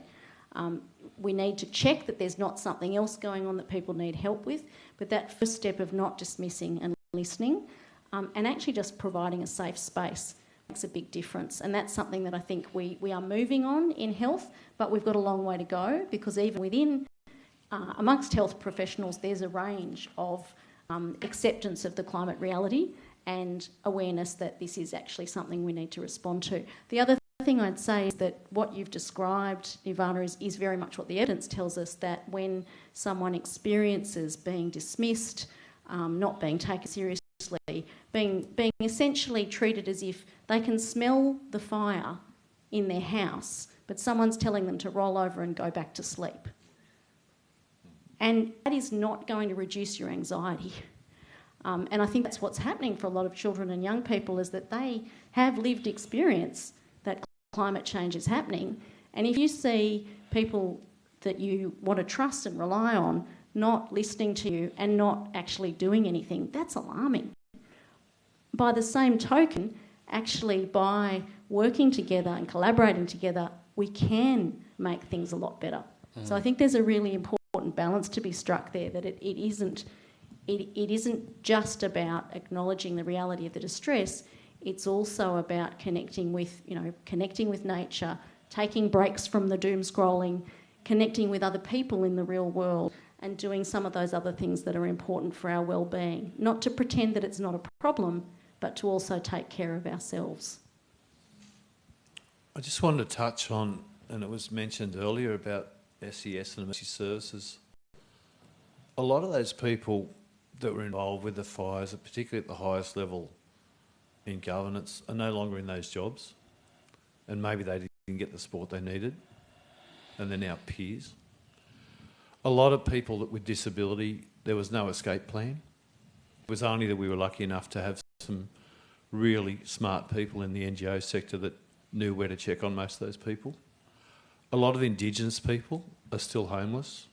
We need to check that there's not something else going on that people need help with, but that first step of not dismissing and listening, and actually just providing a safe space makes a big difference. And that's something that I think we are moving on in health, but we've got a long way to go, because even within, amongst health professionals, there's a range of acceptance of the climate reality and awareness that this is actually something we need to respond to. The other thing I'd say is that what you've described, Nirvana, is very much what the evidence tells us, that when someone experiences being dismissed, not being taken seriously, being essentially treated as if they can smell the fire in their house, but someone's telling them to roll over and go back to sleep. And that is not going to reduce your anxiety. And I think that's what's happening for a lot of children and young people, is that they have lived experience that climate change is happening. And if you see people that you want to trust and rely on not listening to you and not actually doing anything, that's alarming. By the same token, actually by working together and collaborating together, we can make things a lot better. So I think there's a really important balance to be struck there, that it isn't just about acknowledging the reality of the distress. It's also about connecting with nature, taking breaks from the doom scrolling, connecting with other people in the real world, and doing some of those other things that are important for our well-being. Not to pretend that it's not a problem, but to also take care of ourselves. I just wanted to touch on, and it was mentioned earlier about SES and emergency services. A lot of those people that were involved with the fires, particularly at the highest level in governance, are no longer in those jobs, and maybe they didn't get the support they needed, and they're now peers. A lot of people with disability, there was no escape plan. It was only that we were lucky enough to have some really smart people in the NGO sector that knew where to check on most of those people. A lot of Indigenous people are still homeless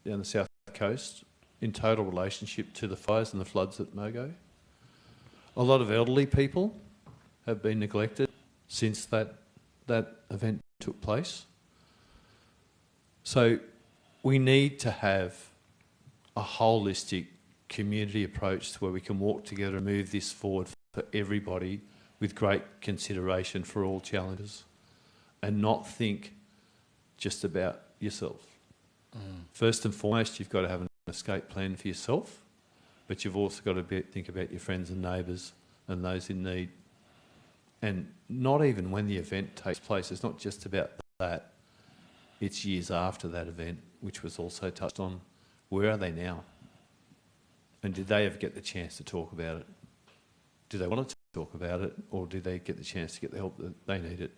down the south coast in total relationship to the fires and the floods at Mogo. A lot of elderly people have been neglected since that event took place. So we need to have a holistic community approach to where we can walk together and move this forward for everybody with great consideration for all challenges, and not think just about yourself. First and foremost, you've got to have an escape plan for yourself, but you've also got to think about your friends and neighbours and those in need. And not even when the event takes place, it's not just about that, it's years after that event, which was also touched on. Where are they now? And did they ever get the chance to talk about it? Do they want to talk about it, or did they get the chance to get the help that they needed?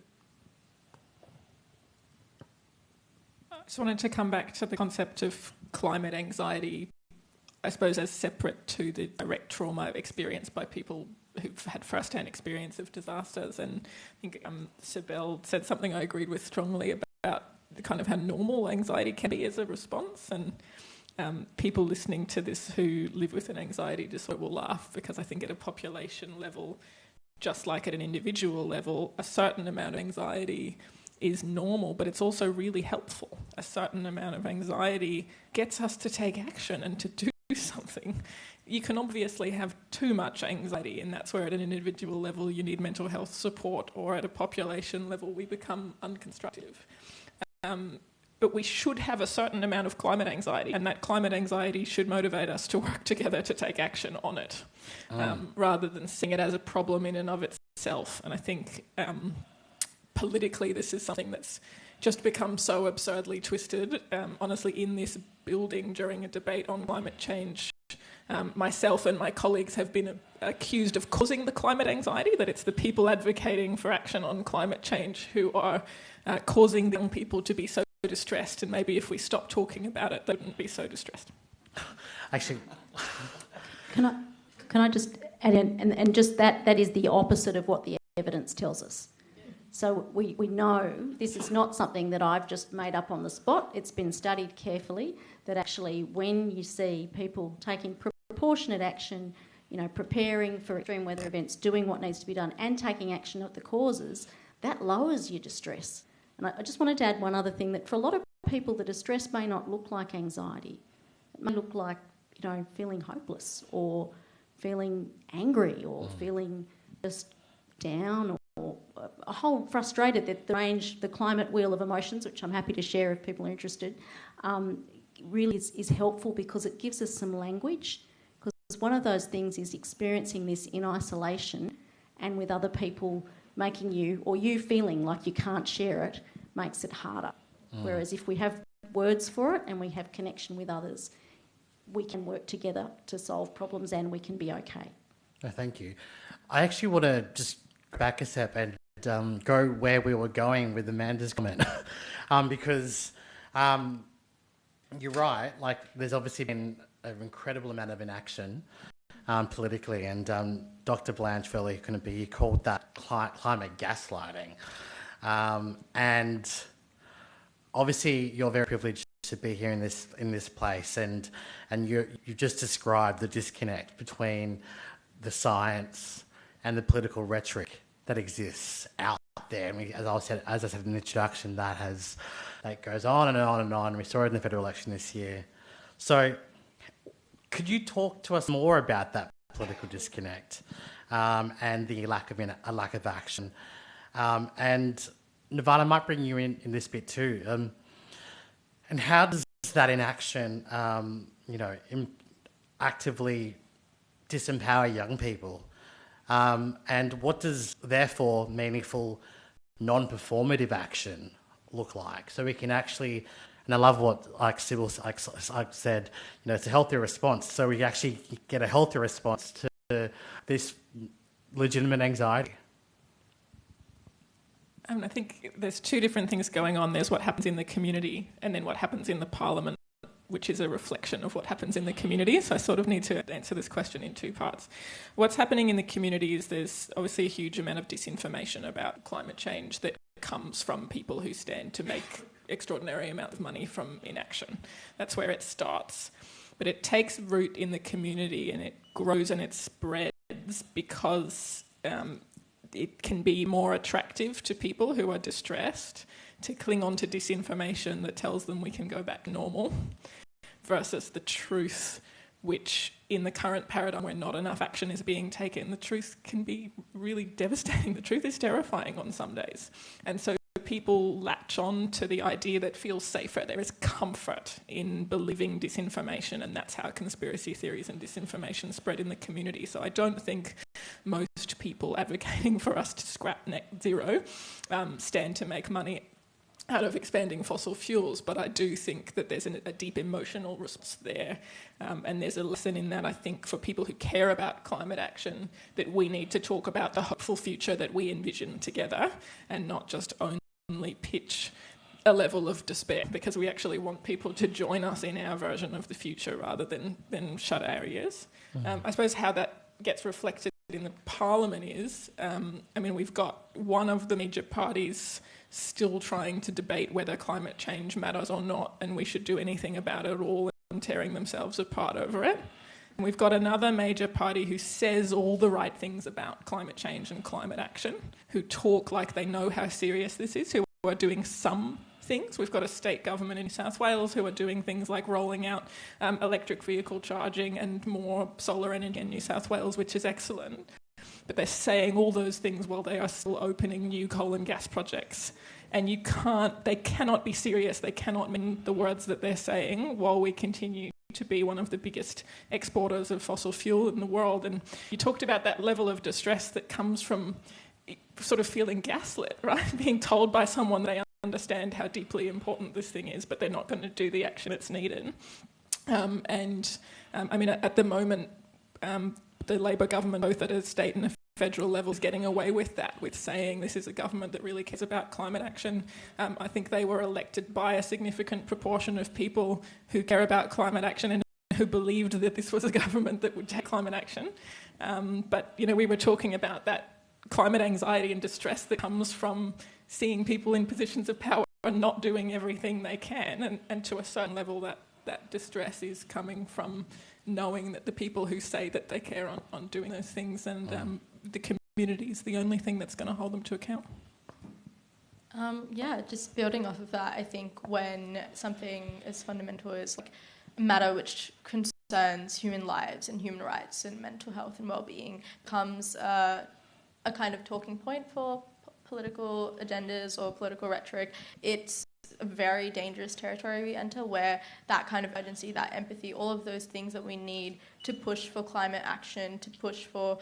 I just wanted to come back to the concept of climate anxiety, I suppose, as separate to the direct trauma experienced by people who've had first-hand experience of disasters. And I think Cybele said something I agreed with strongly about the kind of how normal anxiety can be as a response. And people listening to this who live with an anxiety disorder will laugh, because I think at a population level, just like at an individual level, a certain amount of anxiety is normal, but it's also really helpful. A certain amount of anxiety gets us to take action and to do something. You can obviously have too much anxiety, and that's where at an individual level you need mental health support, or at a population level we become unconstructive. But we should have a certain amount of climate anxiety, and that climate anxiety should motivate us to work together to take action on it, rather than seeing it as a problem in and of itself. And I think politically this is something that's just become so absurdly twisted. Honestly, in this building during a debate on climate change, myself and my colleagues have been accused of causing the climate anxiety, that it's the people advocating for action on climate change who are causing young people to be so distressed, and maybe if we stop talking about it, they wouldn't be so distressed. Actually, Can I just add in, and just that is the opposite of what the evidence tells us. So we know this is not something that I've just made up on the spot. It's been studied carefully that actually when you see people taking proportionate action, preparing for extreme weather events, doing what needs to be done and taking action at the causes, that lowers your distress. And I just wanted to add one other thing, that for a lot of people, the distress may not look like anxiety. It may look like, feeling hopeless or feeling angry or feeling just down or a whole frustrated. That the climate wheel of emotions, which I'm happy to share if people are interested, really is helpful because it gives us some language. Because one of those things is experiencing this in isolation and with other people making you feeling like you can't share it makes it harder. Whereas if we have words for it and we have connection with others, we can work together to solve problems and we can be okay. Oh, thank you. I actually want to just back a step and go where we were going with Amanda's comment because you're right, there's obviously been an incredible amount of inaction politically, and Dr. Blanchfield he called that climate gaslighting. And obviously you're very privileged to be here in this place, and you just described the disconnect between the science and the political rhetoric that exists out there. I mean, as I said in the introduction, that goes on and on and on. And we saw it in the federal election this year. So, could you talk to us more about that political disconnect and the lack of action? And Nirvana, I might bring you in this bit too. And how does that inaction, actively disempower young people? And what does, therefore, meaningful non-performative action look like? So we can actually, and I love what Cybele said, it's a healthy response. So we actually get a healthy response to this legitimate anxiety. I think there's two different things going on. There's what happens in the community and then what happens in the parliament, which is a reflection of what happens in the community. So I sort of need to answer this question in two parts. What's happening in the community is there's obviously a huge amount of disinformation about climate change that comes from people who stand to make extraordinary amounts of money from inaction. That's where it starts. But it takes root in the community and it grows and it spreads because it can be more attractive to people who are distressed to cling on to disinformation that tells them we can go back to normal versus the truth, which in the current paradigm where not enough action is being taken, the truth can be really devastating. The truth is terrifying on some days. And so people latch on to the idea that feels safer. There is comfort in believing disinformation, and that's how conspiracy theories and disinformation spread in the community. So I don't think most people advocating for us to scrap net zero stand to make money out of expanding fossil fuels, but I do think that there's a deep emotional response there, and there's a lesson in that, I think, for people who care about climate action, that we need to talk about the hopeful future that we envision together and not just only pitch a level of despair, because we actually want people to join us in our version of the future rather than shut our ears. I suppose how that gets reflected in the parliament is, we've got one of the major parties still trying to debate whether climate change matters or not, and we should do anything about it all, and tearing themselves apart over it. And we've got another major party who says all the right things about climate change and climate action, who talk like they know how serious this is, who are doing some things. We've got a state government in New South Wales who are doing things like rolling out electric vehicle charging and more solar energy in New South Wales, which is excellent. But they're saying all those things while they are still opening new coal and gas projects. And they cannot be serious, they cannot mean the words that they're saying while we continue to be one of the biggest exporters of fossil fuel in the world. And you talked about that level of distress that comes from sort of feeling gaslit, right? Being told by someone they understand how deeply important this thing is, but they're not going to do the action that's needed. At the moment, the Labor government, both at a state and a federal level, is getting away with that, with saying this is a government that really cares about climate action. I think they were elected by a significant proportion of people who care about climate action and who believed that this was a government that would take climate action. But we were talking about that climate anxiety and distress that comes from seeing people in positions of power and not doing everything they can, and to a certain level that distress is coming from knowing that the people who say that they care on doing those things, and the community is the only thing that's going to hold them to account. Just building off of that, I think when something as fundamental as like a matter which concerns human lives and human rights and mental health and well-being becomes a kind of talking point for political agendas or political rhetoric, it's a very dangerous territory we enter, where that kind of urgency, that empathy, all of those things that we need to push for climate action, to push for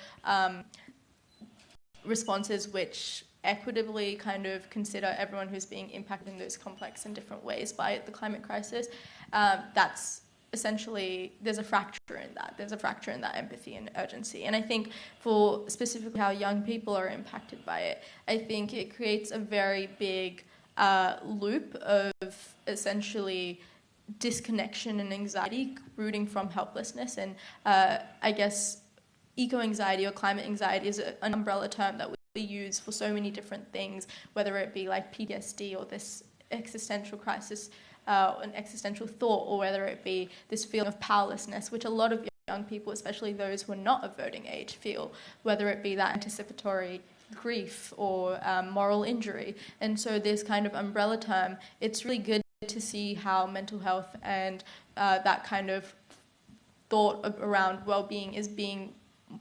responses which equitably kind of consider everyone who's being impacted in those complex and different ways by the climate crisis, that's essentially, there's a fracture in that. There's a fracture in that empathy and urgency. And I think for specifically how young people are impacted by it, I think it creates a very big loop of essentially disconnection and anxiety rooting from helplessness. And I guess eco-anxiety or climate anxiety is an umbrella term that we use for so many different things, whether it be like PTSD or this existential crisis, an existential thought, or whether it be this feeling of powerlessness, which a lot of young people, especially those who are not of voting age, feel, whether it be that anticipatory grief or moral injury. And so this kind of umbrella term, it's really good to see how mental health and that kind of thought around well-being is being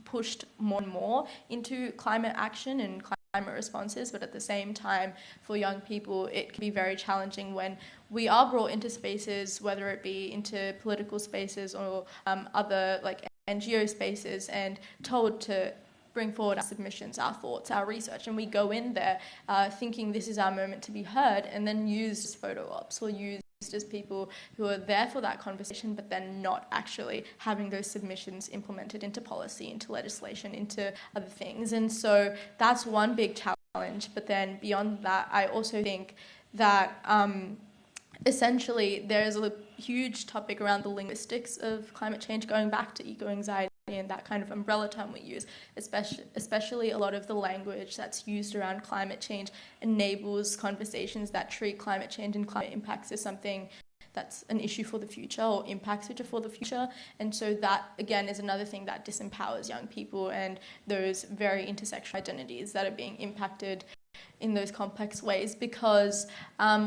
pushed more and more into climate action and climate responses, but at the same time, for young people, it can be very challenging when we are brought into spaces, whether it be into political spaces or other like NGO spaces, and told to bring forward our submissions, our thoughts, our research, and we go in there thinking this is our moment to be heard, and then used as photo ops or used as people who are there for that conversation, but then not actually having those submissions implemented into policy, into legislation, into other things. And so that's one big challenge. But then beyond that, I also think that essentially there's a huge topic around the linguistics of climate change, going back to eco-anxiety and that kind of umbrella term we use, especially a lot of the language that's used around climate change enables conversations that treat climate change and climate impacts as something that's an issue for the future, or impacts which are for the future. And so that, again, is another thing that disempowers young people and those very intersectional identities that are being impacted in those complex ways, because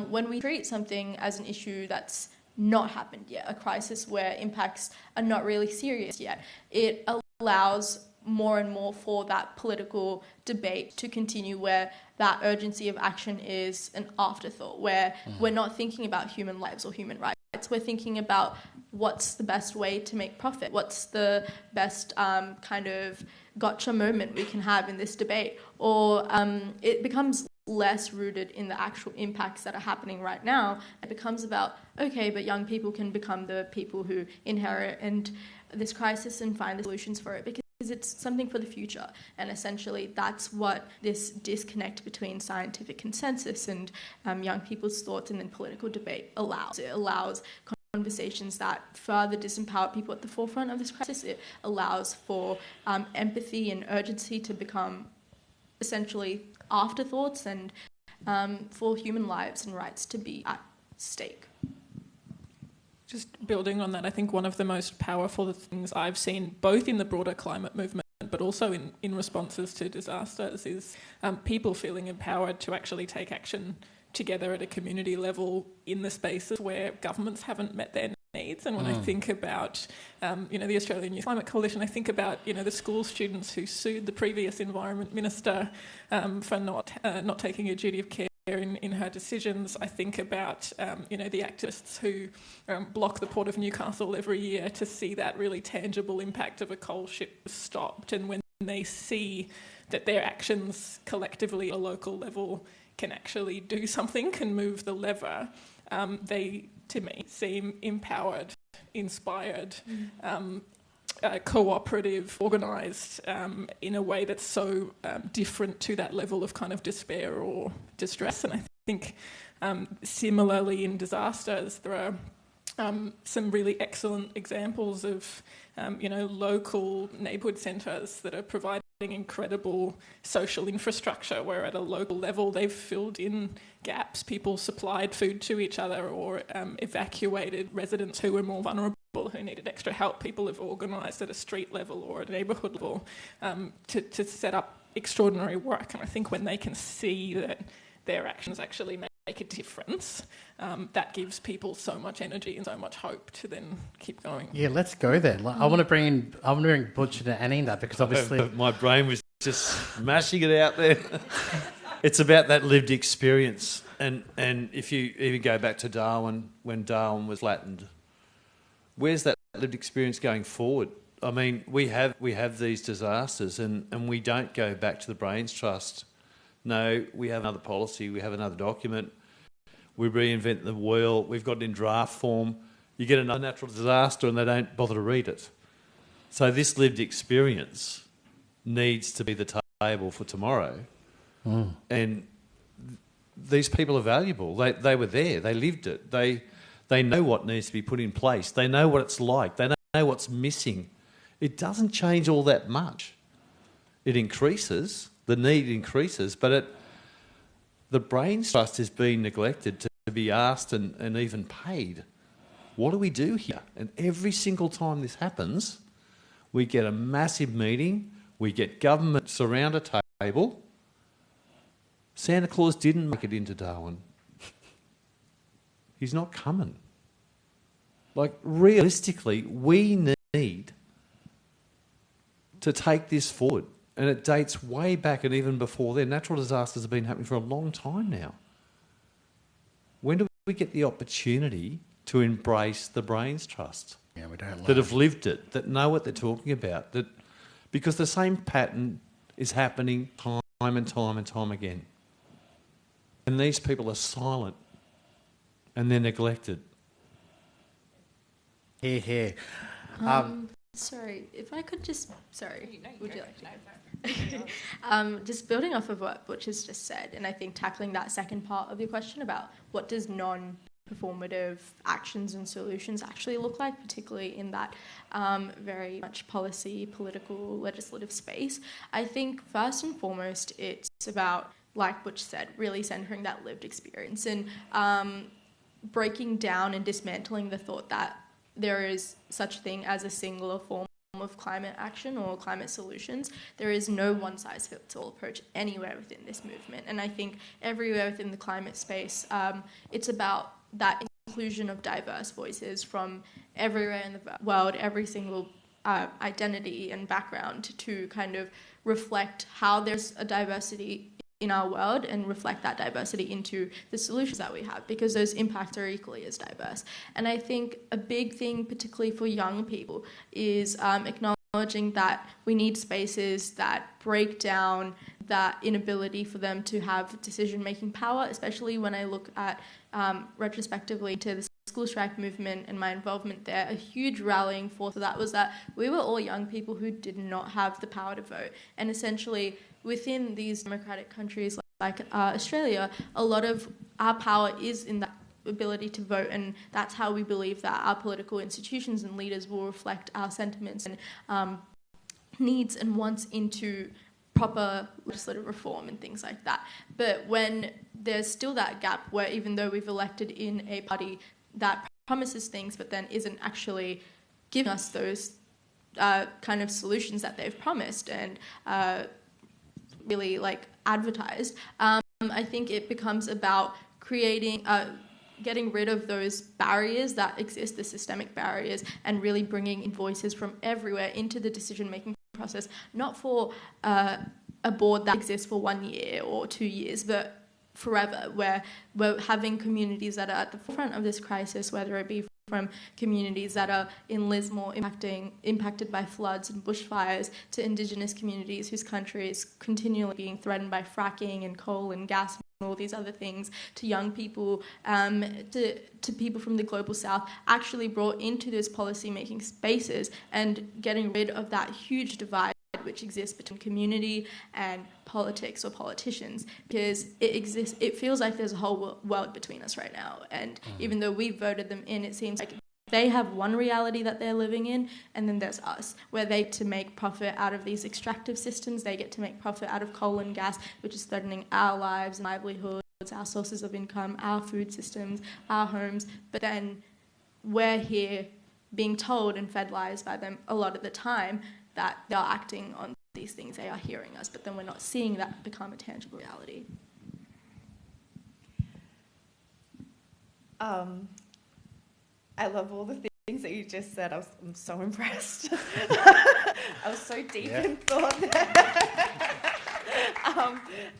when we treat something as an issue that's not happened yet, a crisis where impacts are not really serious yet, it allows more and more for that political debate to continue, where that urgency of action is an afterthought, where we're not thinking about human lives or human rights. We're thinking about what's the best way to make profit, what's the best kind of gotcha moment we can have in this debate, or it becomes less rooted in the actual impacts that are happening right now. It becomes about, okay, but young people can become the people who inherit and this crisis and find the solutions for it, because it's something for the future. And essentially that's what this disconnect between scientific consensus and young people's thoughts and then political debate allows. It allows conversations that further disempower people at the forefront of this crisis. It allows for empathy and urgency to become essentially afterthoughts, and for human lives and rights to be at stake. Just building on that, I think one of the most powerful things I've seen, both in the broader climate movement but also in responses to disasters, is people feeling empowered to actually take action together at a community level in the spaces where governments haven't met their needs. And when I think about, the Australian Youth Climate Coalition, I think about, the school students who sued the previous Environment Minister for not taking a duty of care in her decisions. I think about, the activists who block the Port of Newcastle every year to see that really tangible impact of a coal ship stopped. And when they see that their actions collectively at a local level can actually do something, can move the lever, they, to me, seem empowered, inspired, cooperative, organised in a way that's so different to that level of kind of despair or distress. And I think similarly in disasters, there are some really excellent examples of, local neighbourhood centres that are providing incredible social infrastructure where at a local level they've filled in gaps. People supplied food to each other or evacuated residents who were more vulnerable, who needed extra help. People have organised at a street level or a neighbourhood level to set up extraordinary work. And I think when they can see that their actions actually make a difference, that gives people so much energy and so much hope to then keep going. Yeah, let's go there. I want to bring Butch and Annie in that, because obviously My brain was just mashing it out there. It's about that lived experience. And if you even go back to Darwin, when Darwin was flattened, where's that lived experience going forward? I mean, we have these disasters and we don't go back to the Brains Trust. No, we have another policy, we have another document, we reinvent the wheel, we've got it in draft form. You get another natural disaster and they don't bother to read it. So this lived experience needs to be the table for tomorrow. And these people are valuable. They were there, they lived it. They know what needs to be put in place. They know what it's like. They know what's missing. It doesn't change all that much. It increases, the need increases, but the Brains Trust is being neglected to be asked and even paid. What do we do here? And every single time this happens, we get a massive meeting, we get government surround a table. Santa Claus didn't make it into Darwin. He's not coming. Like, realistically, we need to take this forward. And it dates way back and even before then. Natural disasters have been happening for a long time now. When do we get the opportunity to embrace the Brains Trust? yeah, we don't That have lived it, that know what they're talking about, because the same pattern is happening time and time and time again. And these people are silent and they're neglected. Here. Sorry, if I could just... Sorry, would you like to? Just building off of what Butch has just said, and I think tackling that second part of your question about what does non-performative actions and solutions actually look like, particularly in that very much policy, political, legislative space. I think first and foremost it's about, like Butch said, really centering that lived experience and breaking down and dismantling the thought that there is such thing as a singular form of climate action or climate solutions. There is no one-size-fits-all approach anywhere within this movement. And I think everywhere within the climate space, it's about that inclusion of diverse voices from everywhere in the world, every single identity and background, to kind of reflect how there's a diversity in our world and reflect that diversity into the solutions that we have, because those impacts are equally as diverse. And I think a big thing, particularly for young people, is acknowledging that we need spaces that break down that inability for them to have decision-making power, especially when I look at retrospectively to the school strike movement and my involvement there. A huge rallying force for that was that we were all young people who did not have the power to vote, and essentially within these democratic countries like Australia, a lot of our power is in that ability to vote, and that's how we believe that our political institutions and leaders will reflect our sentiments and needs and wants into proper legislative reform and things like that. But when there's still that gap where even though we've elected in a party that promises things but then isn't actually giving us those kind of solutions that they've promised and really advertised, I think it becomes about creating, getting rid of those barriers that exist, the systemic barriers, and really bringing in voices from everywhere into the decision-making process, not for a board that exists for 1 year or 2 years, but forever, where we're having communities that are at the forefront of this crisis, whether it be from communities that are in Lismore impacted by floods and bushfires, to Indigenous communities whose country is continually being threatened by fracking and coal and gas and all these other things, to young people, to people from the global south, actually brought into those policy-making spaces and getting rid of that huge divide which exists between community and politics or politicians, because it feels like there's a whole world between us right now, and even though we voted them in, it seems like they have one reality that they're living in, and then there's us, where they get to make profit out of these extractive systems. They get to make profit out of coal and gas, which is threatening our lives and livelihoods, our sources of income, our food systems, our homes. But then we're here being told and fed lies by them a lot of the time that they are acting on these things, they are hearing us, but then we're not seeing that become a tangible reality. I love all the things that you just said. I'm so impressed. I was so deep in thought there.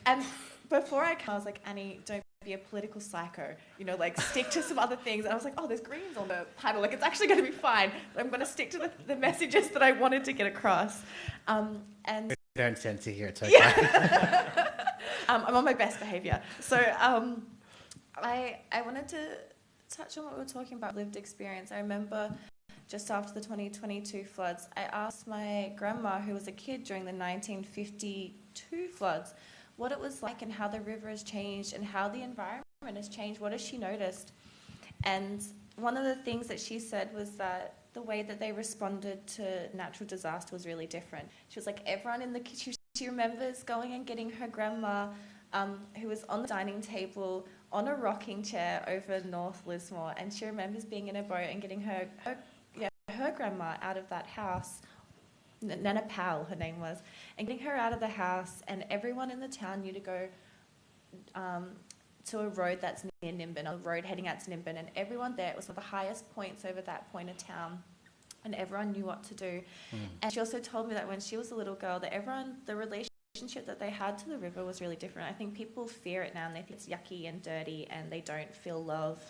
And before I came, I was like, Annie, don't be a political psycho. You know, like stick to some other things. And I was like, oh, there's greens on the panel. Like, it's actually going to be fine. I'm going to stick to the messages that I wanted to get across. And Don't censor here. It's okay. yeah. I'm on my best behaviour. So I wanted to touch on what we were talking about, lived experience. I remember just after the 2022 floods, I asked my grandma, who was a kid during the 1952 floods, what it was like and how the river has changed and how the environment has changed. What has she noticed? And one of the things that she said was that the way that they responded to natural disaster was really different. She was like, everyone in the kitchen, she remembers going and getting her grandma, who was on the dining table on a rocking chair over North Lismore, and she remembers being in a boat and getting her grandma out of that house. Nana Powell, her name was, and getting her out of the house, and everyone in the town knew to go to a road that's near Nimbin, a road heading out to Nimbin, and everyone there, it was one of the highest points over that point of town, and everyone knew what to do. And she also told me that when she was a little girl, that the relationship that they had to the river was really different. I think people fear it now, and they think it's yucky and dirty, and they don't feel love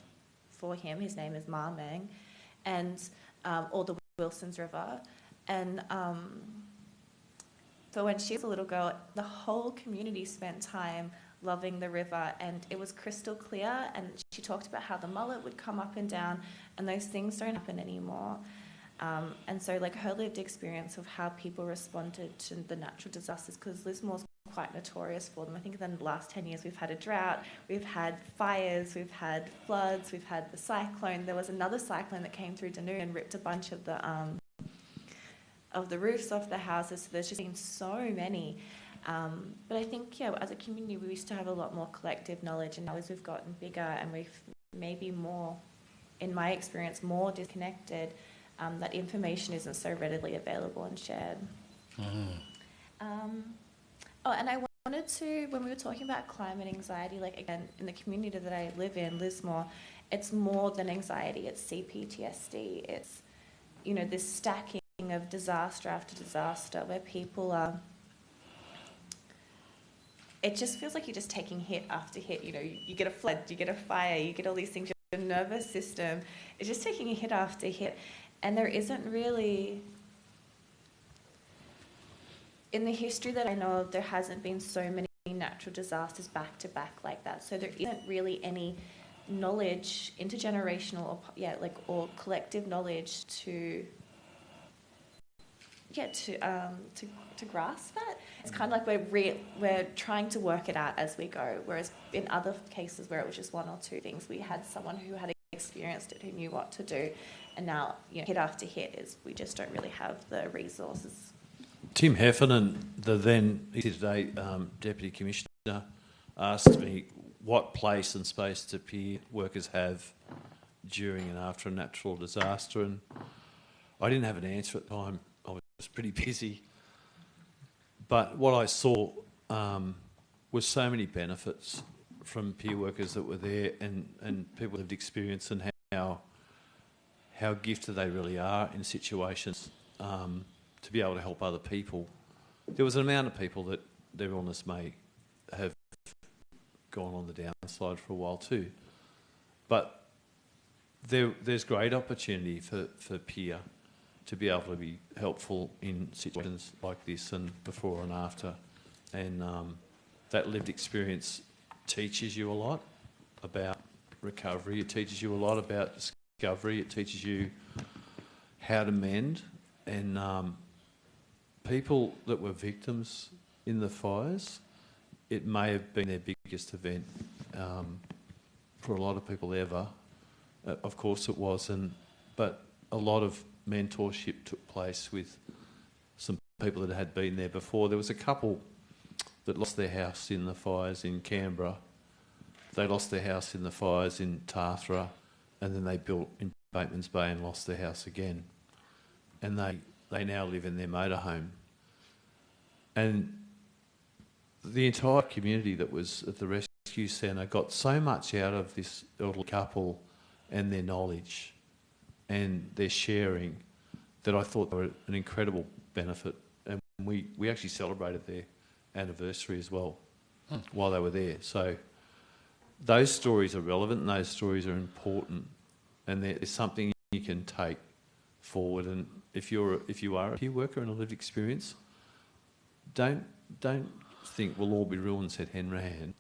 for him. His name is Marmang, and or the Wilson's River. And so when she was a little girl, the whole community spent time loving the river, and it was crystal clear. And she talked about how the mullet would come up and down, and those things don't happen anymore. And so, like, her lived experience of how people responded to the natural disasters, because Lismore's quite notorious for them. I think in the last 10 years we've had a drought, we've had fires, we've had floods, we've had the cyclone. There was another cyclone that came through Danube and ripped a bunch of the roofs off the houses. So there's just been so many. But I think, yeah, as a community, we used to have a lot more collective knowledge, and now as we've gotten bigger and we've maybe more, in my experience, more disconnected, that information isn't so readily available and shared. And I wanted to, when we were talking about climate anxiety, like, again, in the community that I live in, Lismore, it's more than anxiety, it's CPTSD, it's, you know, this stacking of disaster after disaster where people are, it just feels like you're just taking hit after hit. You know, you get a flood, you get a fire, you get all these things, your nervous system is just taking a hit after hit. And there isn't really, in the history that I know of, there hasn't been so many natural disasters back to back like that. So there isn't really any knowledge, intergenerational or collective knowledge to grasp that. It's kind of like we're trying to work it out as we go, whereas in other cases where it was just one or two things, we had someone who had experienced it, who knew what to do, and now, you know, hit after hit is we just don't really have the resources. Tim Heffernan, the then today Deputy Commissioner, asked me what place and space do peer workers have during and after a natural disaster, and I didn't have an answer at the time. I was pretty busy. But what I saw was so many benefits from peer workers that were there, and people lived experience, and how gifted they really are in situations to be able to help other people. There was an amount of people that their illness may have gone on the downside for a while too. But there's great opportunity for peer to be able to be helpful in situations like this and before and after. And that lived experience teaches you a lot about recovery. It teaches you a lot about discovery. It teaches you how to mend. And people that were victims in the fires, it may have been their biggest event for a lot of people ever. Of course it was, and but a lot of mentorship took place with some people that had been there before. There was a couple that lost their house in the fires in Canberra. They lost their house in the fires in Tathra, and then they built in Bateman's Bay and lost their house again. And they now live in their motorhome. And the entire community that was at the rescue centre got so much out of this elderly couple and their knowledge and their sharing that I thought they were an incredible benefit. And we actually celebrated their anniversary as well while they were there. So those stories are relevant and those stories are important, and there's something you can take forward. And if you are a peer worker and a lived experience, don't think we'll all be ruined, said Henry.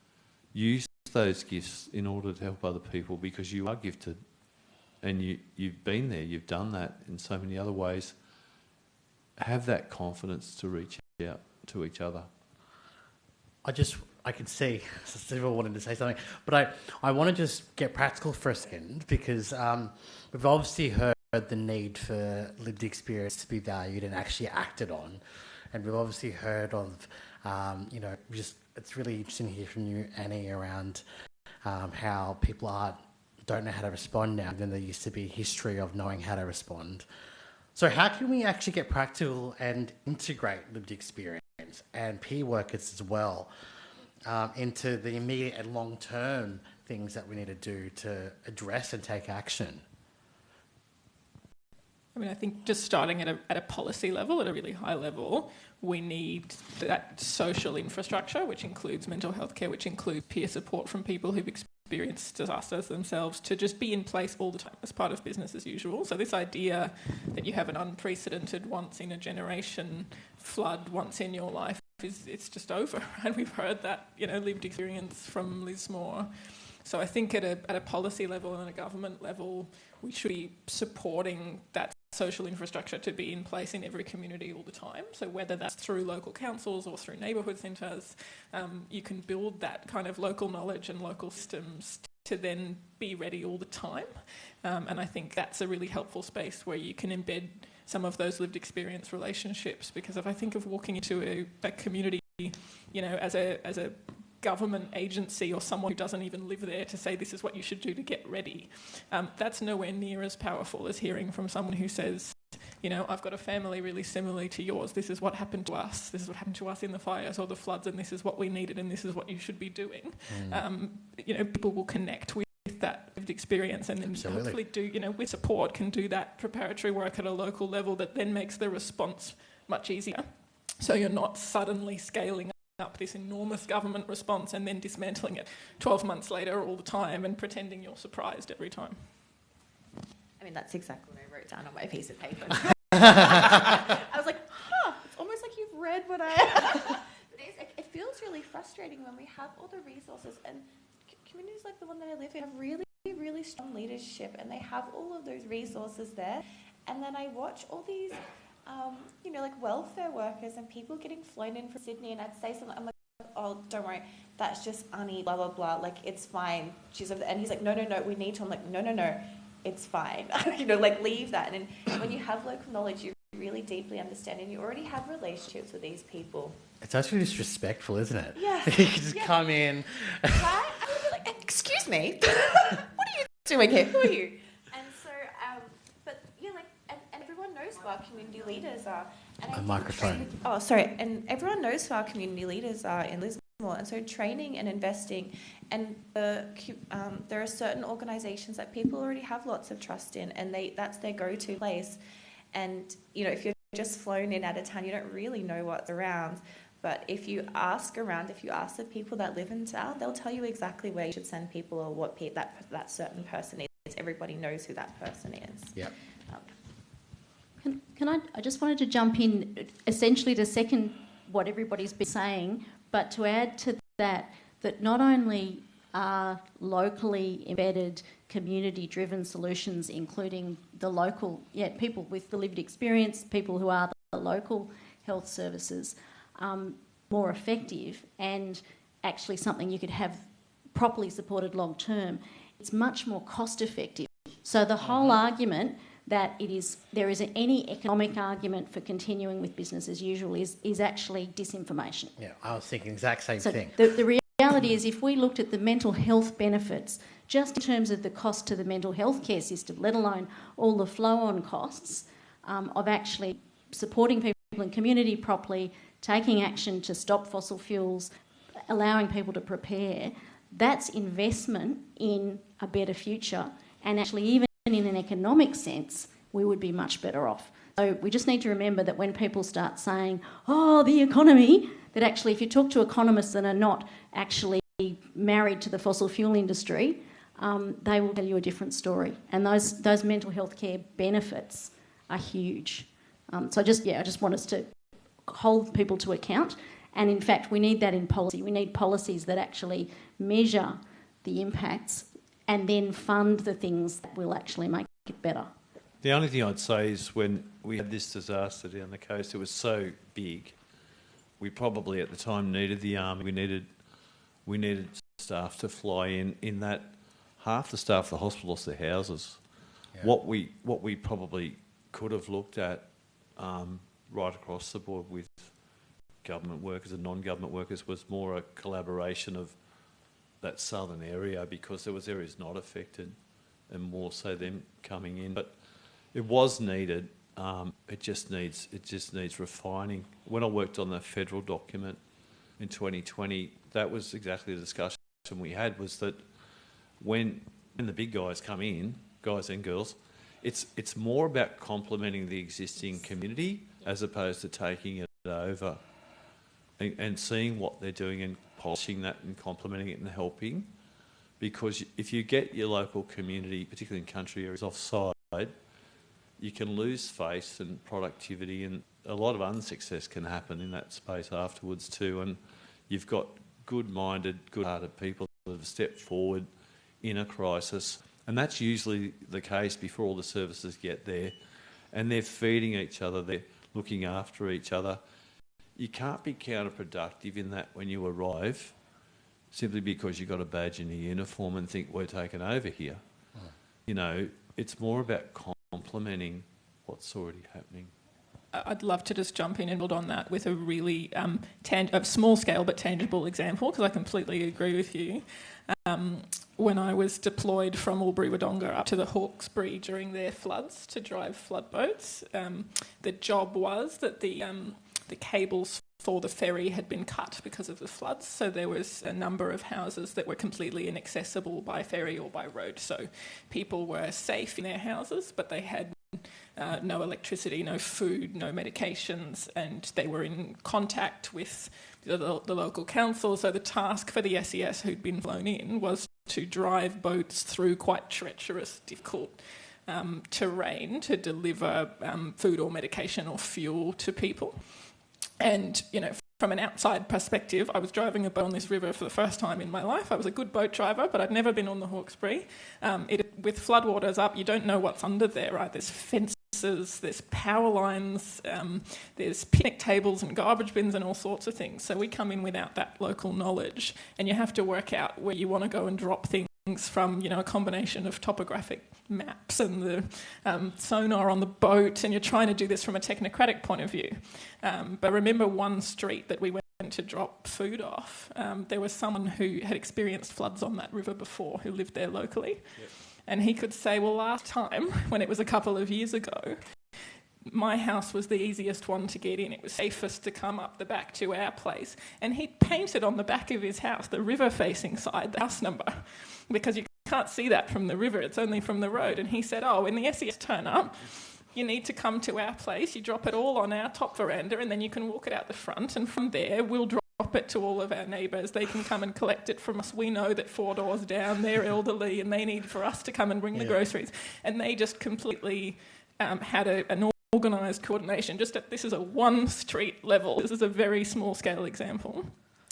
Use those gifts in order to help other people, because you are gifted and you've been there, you've done that in so many other ways. Have that confidence to reach out to each other. I can see Cybele wanted to say something, but I want to just get practical for a second, because we've obviously heard the need for lived experience to be valued and actually acted on, and we've obviously heard of, just it's really interesting to hear from you, Annie, around how people don't know how to respond now, even there used to be a history of knowing how to respond. So how can we actually get practical and integrate lived experience and peer workers as well into the immediate and long-term things that we need to do to address and take action? I mean, I think just starting at a policy level, at a really high level, we need that social infrastructure, which includes mental health care, which includes peer support from people who've experienced disasters themselves, to just be in place all the time as part of business as usual. So this idea that you have an unprecedented, once-in-a-generation flood once in your life, it's just over. And we've heard that, lived experience from Lismore. So I think at a policy level and at a government level, we should be supporting that social infrastructure to be in place in every community all the time. So whether that's through local councils or through neighbourhood centres, you can build that kind of local knowledge and local systems to then be ready all the time. And I think that's a really helpful space where you can embed some of those lived experience relationships. Because if I think of walking into a community, as a government agency or someone who doesn't even live there, to say this is what you should do to get ready, that's nowhere near as powerful as hearing from someone who says, I've got a family really similar to yours, this is what happened to us, this is what happened to us in the fires or the floods, and this is what we needed and this is what you should be doing. People will connect with that lived experience, and then hopefully do, with support, can do that preparatory work at a local level that then makes the response much easier. So you're not suddenly scaling up this enormous government response and then dismantling it 12 months later all the time and pretending you're surprised every time. I mean, that's exactly what I wrote down on my piece of paper. I was like, it's almost like you've read what I... It feels really frustrating when we have all the resources, and communities like the one that I live in have really, really strong leadership, and they have all of those resources there. And then I watch all these like welfare workers and people getting flown in from Sydney, and I'd say something, I'm like, oh, don't worry, that's just Annie, blah, blah, blah, like, it's fine. She's over there. And he's like, no, we need to. I'm like, no, it's fine. Leave that. And when you have local knowledge, you really deeply understand, and you already have relationships with these people. It's actually disrespectful, isn't it? Yeah. You just come in. Right? I would be like, excuse me, what are you doing here? Who are you? And so, and everyone knows who our community leaders are. And A microphone. And everyone knows who our community leaders are in Lismore. And so training and investing, and there are certain organisations that people already have lots of trust in, and that's their go-to place. And, if you're just flown in out of town, you don't really know what's around. But if you ask around, if you ask the people that live in town, they'll tell you exactly where you should send people or what that certain person is. Everybody knows who that person is. Yep. I just wanted to jump in, essentially to second what everybody's been saying, but to add to that not only are locally embedded, community-driven solutions, including the local, people with the lived experience, people who are the local health services, more effective and actually something you could have properly supported long-term, it's much more cost-effective. So the whole argument that there is any economic argument for continuing with business as usual is actually disinformation. Yeah, I was thinking the exact same thing. The reality is, if we looked at the mental health benefits, just in terms of the cost to the mental health care system, let alone all the flow-on costs of actually supporting people in community properly, taking action to stop fossil fuels, allowing people to prepare, that's investment in a better future, and actually even in an economic sense, we would be much better off. So we just need to remember that when people start saying, oh, the economy, that actually if you talk to economists that are not actually married to the fossil fuel industry, they will tell you a different story. And those mental health care benefits are huge. So I just want us to hold people to account. And in fact, we need that in policy. We need policies that actually measure the impacts and then fund the things that will actually make it better. The only thing I'd say is when we had this disaster down the coast, it was so big. We probably at the time needed the army. We needed staff to fly in that half the staff of the hospital lost their houses. Yeah. What we probably could have looked at right across the board with government workers and non-government workers was more a collaboration of that southern area, because there was areas not affected and more so them coming in. But it was needed. It just needs refining. When I worked on the federal document in 2020, that was exactly the discussion we had, was that when the big guys come in, guys and girls, it's more about complementing the existing community as opposed to taking it over and seeing what they're doing and polishing that and complementing it and helping. Because if you get your local community, particularly in country areas, offside, you can lose face and productivity, and a lot of unsuccess can happen in that space afterwards too. And you've got good-minded, good-hearted people that have stepped forward in a crisis, and that's usually the case before all the services get there, and they're feeding each other, they're looking after each other. You can't be counterproductive in that when you arrive simply because you've got a badge and a uniform and think we're taking over here. You know, it's more about complementing what's already happening. I'd love to just jump in and build on that with a really a small scale but tangible example, because I completely agree with you. When I was deployed from Albury-Wodonga up to the Hawkesbury during their floods to drive flood boats, the job was that the cables for the ferry had been cut because of the floods, so there was a number of houses that were completely inaccessible by ferry or by road. So people were safe in their houses, but they had no electricity, no food, no medications, and they were in contact with the local council. So the task for the SES who'd been flown in was to drive boats through quite treacherous, difficult terrain to deliver food or medication or fuel to people. And, you know, from an outside perspective, I was driving a boat on this river for the first time in my life. I was a good boat driver, but I'd never been on the Hawkesbury. With floodwaters up, you don't know what's under there, right? There's fences, there's power lines, there's picnic tables and garbage bins and all sorts of things. So we come in without that local knowledge, and you have to work out where you want to go and drop things from, you know, a combination of topographic maps and the sonar on the boat, and you're trying to do this from a technocratic point of view. But I remember one street that we went to drop food off. There was someone who had experienced floods on that river before, who lived there locally. Yep. And he could say, well, last time, when it was a couple of years ago, my house was the easiest one to get in. It was safest to come up the back to our place. And he painted on the back of his house, the river-facing side, the house number, because you can't see that from the river, it's only from the road. And he said, oh, when the SES turn up, you need to come to our place, you drop it all on our top veranda, and then you can walk it out the front, and from there we'll drop it to all of our neighbours. They can come and collect it from us. We know that 4 doors down, they're elderly, and they need for us to come and bring the groceries. And they just completely had an organised coordination. This is a one street level. This is a very small scale example.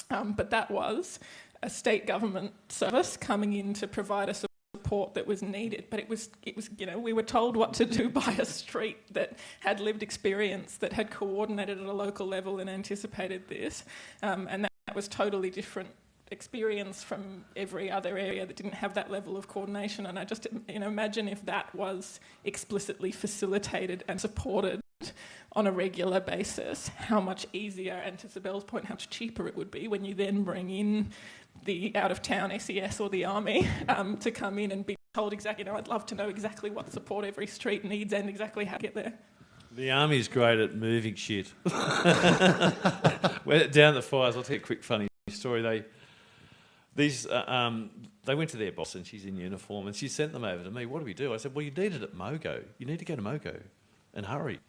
But that was a state government service coming in to provide a support that was needed. But it was you know, we were told what to do by a street that had lived experience, that had coordinated at a local level and anticipated this. And that was totally different experience from every other area that didn't have that level of coordination. And I just imagine if that was explicitly facilitated and supported on a regular basis, how much easier, and to Cybele's point, how much cheaper it would be when you then bring in the out-of-town SES or the Army to come in and be told exactly, I'd love to know exactly what support every street needs and exactly how to get there. The Army's great at moving shit. Down the fires, I'll tell you a quick funny story. They went to their boss, and she's in uniform, and she sent them over to me. What do we do? I said, well, you need it at Mogo. You need to go to Mogo and hurry.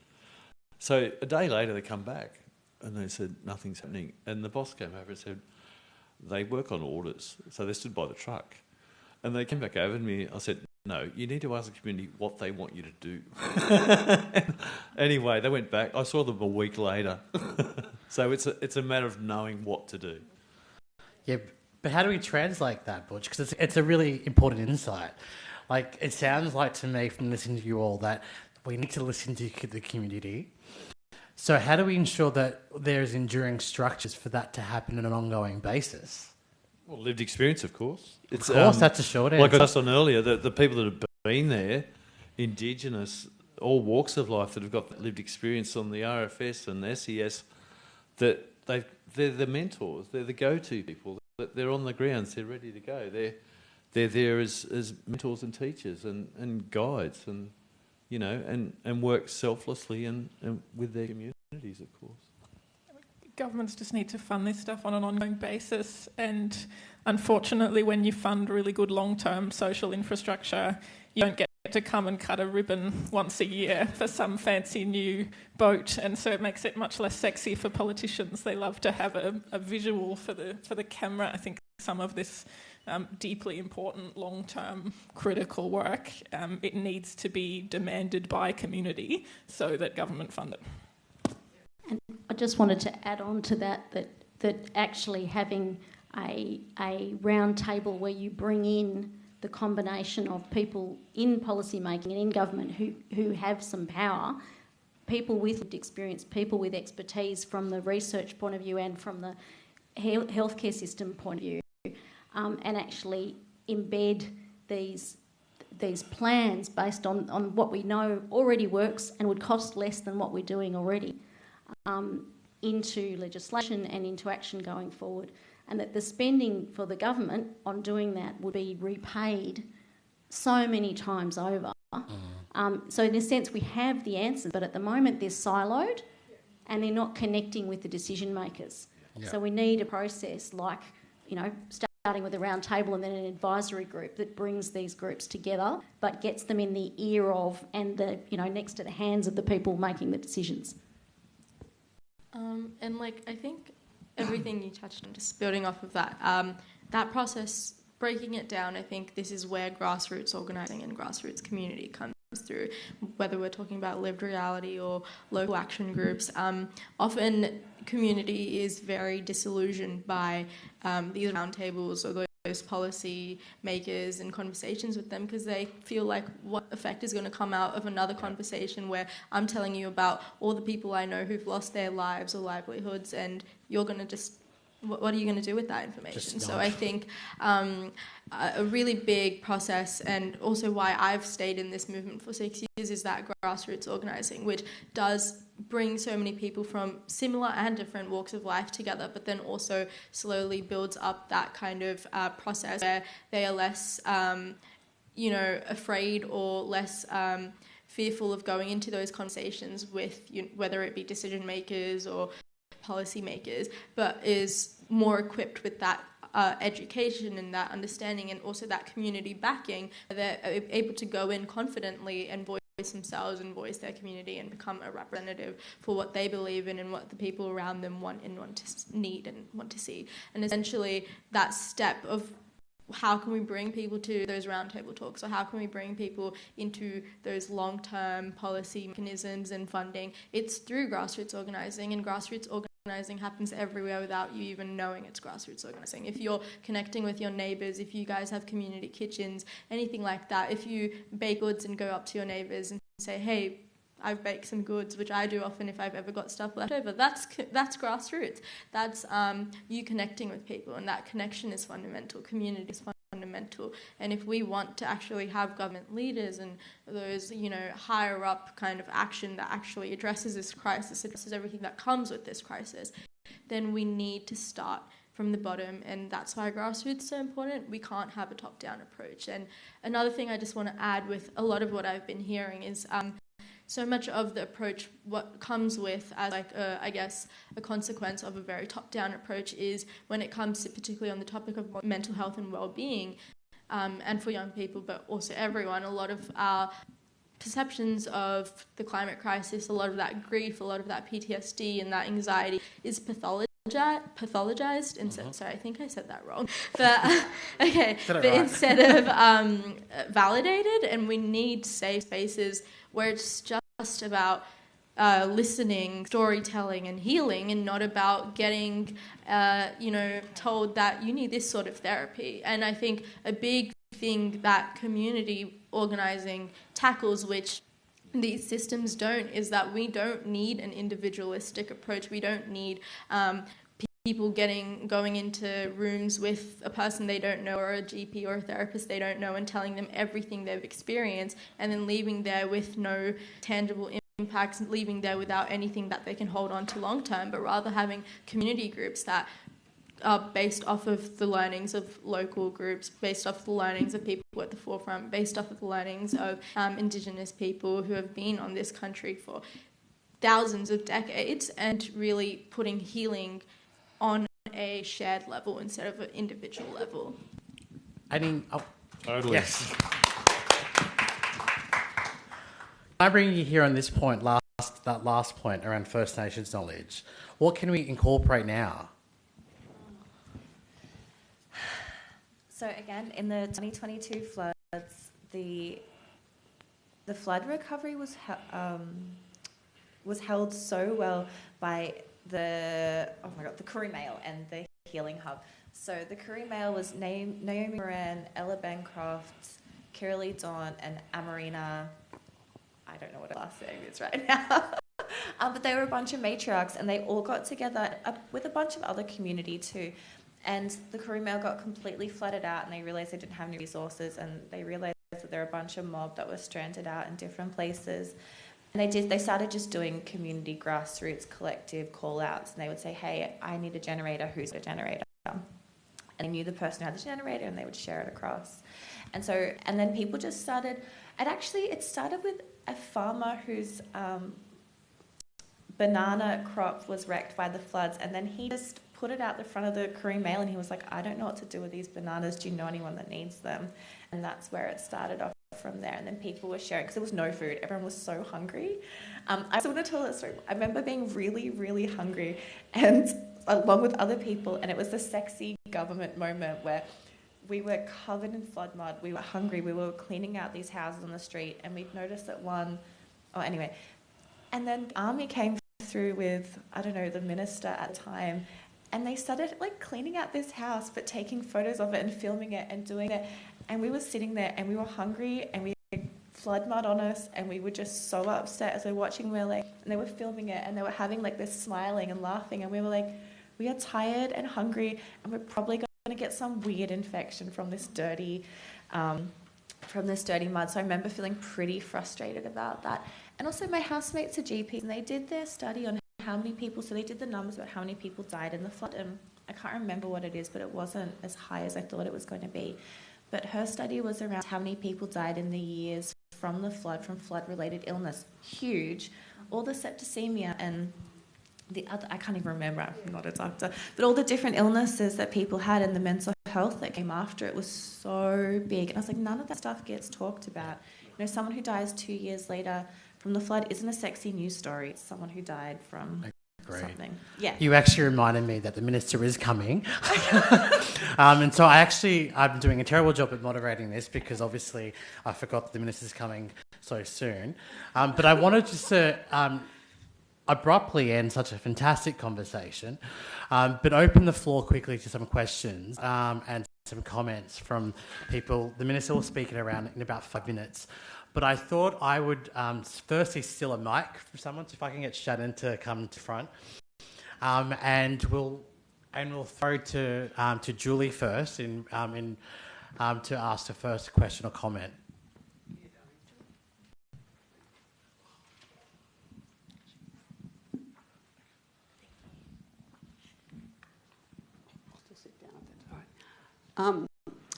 So a day later, they come back, and they said, nothing's happening. And the boss came over and said, they work on orders. So they stood by the truck. And they came back over to me. I said, no, you need to ask the community what they want you to do. Anyway, they went back. I saw them a week later. So it's a matter of knowing what to do. Yeah, but how do we translate that, Butch? Because it's a really important insight. Like, it sounds like to me from listening to you all that we need to listen to the community. So how do we ensure that there's enduring structures for that to happen on an ongoing basis? Well, lived experience, of course. Of course, that's a short answer. Like I touched on earlier, the people that have been there, Indigenous, all walks of life that have got lived experience on the RFS and SES, that they're the mentors, they're the go-to people. They're on the grounds, they're ready to go. They're there as mentors and teachers and guides and work selflessly and with their communities, of course. Governments just need to fund this stuff on an ongoing basis, and unfortunately when you fund really good long-term social infrastructure, you don't get to come and cut a ribbon once a year for some fancy new boat, and so it makes it much less sexy for politicians. They love to have a visual for the camera. I think some of this deeply important long-term critical work, it needs to be demanded by community so that government fund it. And I just wanted to add on to that actually having a round table where you bring in the combination of people in policy making and in government who have some power, people with lived experience, people with expertise from the research point of view and from the healthcare system point of view, and actually embed these plans based on what we know already works and would cost less than what we're doing already, into legislation and into action going forward, and that the spending for the government on doing that would be repaid so many times over. So in a sense we have the answers, but at the moment they're siloed and they're not connecting with the decision makers. Yeah. So we need a process like, starting with a round table and then an advisory group that brings these groups together but gets them in the ear of and the next to the hands of the people making the decisions. And I think everything you touched on, just building off of that, that process, breaking it down, I think this is where grassroots organising and grassroots community comes through, whether we're talking about lived reality or local action groups. Often community is very disillusioned by these roundtables or those policy makers and conversations with them, because they feel like what effect is going to come out of another conversation where I'm telling you about all the people I know who've lost their lives or livelihoods, and you're going to just, what are you going to do with that information? So I think a really big process, and also why I've stayed in this movement for 6 years, is that grassroots organising, which does bring so many people from similar and different walks of life together, but then also slowly builds up that kind of process where they are less, afraid or less fearful of going into those conversations with whether it be decision makers or policy makers, but is more equipped with that education and that understanding, and also that community backing. They're able to go in confidently and voice themselves and voice their community and become a representative for what they believe in and what the people around them want to need and want to see. And essentially that step of how can we bring people to those roundtable talks, or how can we bring people into those long-term policy mechanisms and funding? It's through grassroots organising, and grassroots organising happens everywhere without you even knowing it's grassroots organising. If you're connecting with your neighbours, if you guys have community kitchens, anything like that, if you bake goods and go up to your neighbours and say, hey, I've baked some goods, which I do often if I've ever got stuff left over. That's grassroots. That's you connecting with people, and that connection is fundamental. Community is fundamental. And if we want to actually have government leaders and those, higher up kind of action that actually addresses this crisis, addresses everything that comes with this crisis, then we need to start from the bottom, and that's why grassroots is so important. We can't have a top-down approach. And another thing I just want to add with a lot of what I've been hearing is so much of the approach, what comes with as a consequence of a very top-down approach is when it comes to, particularly on the topic of mental health and well-being, and for young people, but also everyone, a lot of our perceptions of the climate crisis, a lot of that grief, a lot of that PTSD and that anxiety is pathologized. And sorry, I think I said that wrong. But okay, but right. Instead of validated, and we need safe spaces where it's just about listening, storytelling, and healing, and not about getting, told that you need this sort of therapy. And I think a big thing that community organising tackles, which these systems don't, is that we don't need an individualistic approach. We don't need people going into rooms with a person they don't know, or a GP or a therapist they don't know, and telling them everything they've experienced, and then leaving there with no tangible impacts, leaving there without anything that they can hold on to long term, but rather having community groups that are based off of the learnings of local groups, based off the learnings of people at the forefront, based off of the learnings of Indigenous people who have been on this country for thousands of decades, and really putting healing on a shared level instead of an individual level. Totally. Yes. I bring you here on this point, that last point around First Nations knowledge. What can we incorporate now? So again, in the 2022 floods, the flood recovery was held so well by the Koori Mail and the Healing Hub. So the Koori Mail was Naomi Moran, Ella Bancroft, Kiralee Dawn, and Amarina. I don't know what her last name is right now. But they were a bunch of matriarchs, and they all got together with a bunch of other community too. And the Koori Mail got completely flooded out, and they realised they didn't have any resources, and they realised that there were a bunch of mob that were stranded out in different places. And they started just doing community grassroots collective call-outs, and they would say, hey, I need a generator, who's a generator? And they knew the person who had the generator, and they would share it across. And then people just started, and actually it started with a farmer whose banana crop was wrecked by the floods, and then he just put it out the front of the Koori Mail, and he was like, I don't know what to do with these bananas. Do you know anyone that needs them? And that's where it started off from there. And then people were sharing, because there was no food. Everyone was so hungry. I also want to tell that story. I remember being really, really hungry, and along with other people, and it was the sexy government moment where we were covered in flood mud. We were hungry. We were cleaning out these houses on the street, and we'd noticed that and then the army came through with, I don't know, the minister at the time, and they started cleaning out this house, but taking photos of it and filming it and doing it. And we were sitting there, and we were hungry, and we had flood mud on us, and we were just so upset as we were watching. And they were filming it, and they were having this smiling and laughing, and we were like, we are tired and hungry, and we're probably going to get some weird infection from this dirty mud. So I remember feeling pretty frustrated about that. And also my housemates are GPs, and they did their study on how many people, so they did the numbers about how many people died in the flood, and I can't remember what it is, but it wasn't as high as I thought it was going to be. But her study was around how many people died in the years from the flood, from flood-related illness. Huge. All the septicemia and the other, I can't even remember, I'm not a doctor, but all the different illnesses that people had and the mental health that came after it was so big. And I was like, none of that stuff gets talked about. Someone who dies 2 years later from the flood isn't a sexy news story. It's someone who died from something. Yeah. You actually reminded me that the minister is coming. And so I'm doing a terrible job at moderating this, because obviously I forgot that the minister's coming so soon. But I wanted just to abruptly end such a fantastic conversation, but open the floor quickly to some questions and some comments from people. The minister will speak in about 5 minutes. but I thought I would firstly steal a mic from someone, so if I can get Shannon to come to front, and we'll throw to Julie first to ask the first question or comment.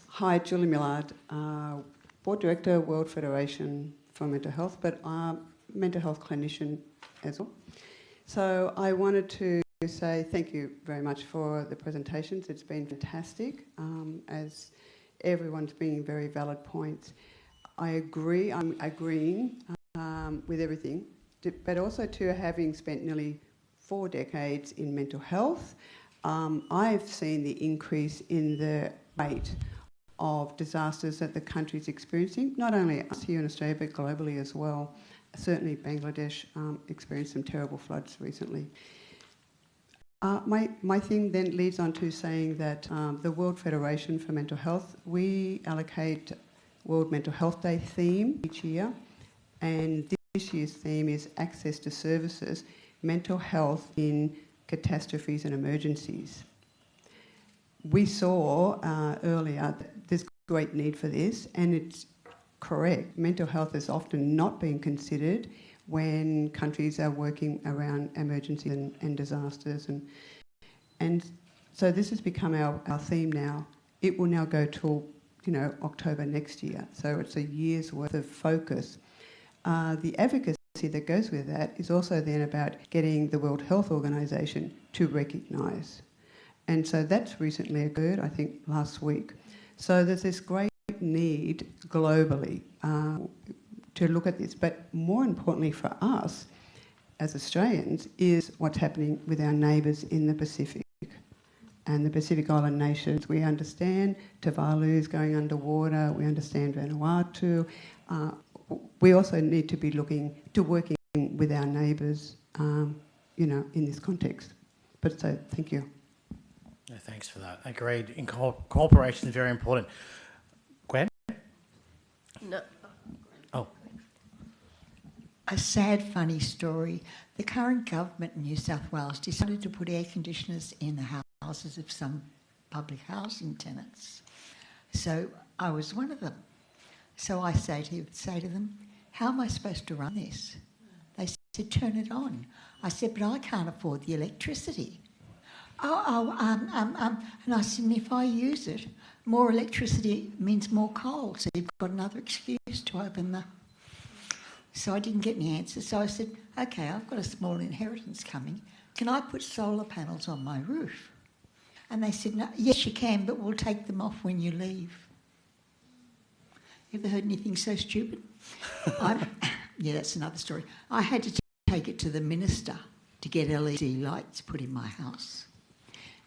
Hi, Julie Millard, Board Director, World Federation for Mental Health, but mental health clinician as well. So I wanted to say thank you very much for the presentations. It's been fantastic, as everyone's bringing very valid points. I'm agreeing with everything, but also too, having spent nearly 4 decades in mental health, I've seen the increase in the rate of disasters that the country's experiencing, not only us here in Australia, but globally as well. Certainly Bangladesh experienced some terrible floods recently. My thing then leads on to saying that the World Federation for Mental Health, we allocate World Mental Health Day theme each year, and this year's theme is access to services, mental health in catastrophes and emergencies. We saw earlier that there's great need for this, and it's correct. Mental health is often not being considered when countries are working around emergencies and disasters. And so this has become our theme now. It will now go till, October next year. So it's a year's worth of focus. The advocacy that goes with that is also then about getting the World Health Organization to recognise. And so that's recently occurred, I think, last week. So there's this great need globally to look at this. But more importantly for us, as Australians, is what's happening with our neighbours in the Pacific and the Pacific Island nations. We understand Tuvalu's going underwater. We understand Vanuatu. We also need to be looking to working with our neighbours, in this context. But so, thank you. No, thanks for that. Agreed. Cooperation is very important. Gwen? No. Oh. A sad, funny story. The current government in New South Wales decided to put air conditioners in the houses of some public housing tenants. So I was one of them. So I say to them, how am I supposed to run this? They said, turn it on. I said, but I can't afford the electricity. And I said, if I use it, more electricity means more coal, so you've got another excuse to open the... So I didn't get any answers. So I said, okay, I've got a small inheritance coming. Can I put solar panels on my roof? And they said, no, yes, you can, but we'll take them off when you leave. Ever heard anything so stupid? Yeah, that's another story. I had to take it to the minister to get LED lights put in my house.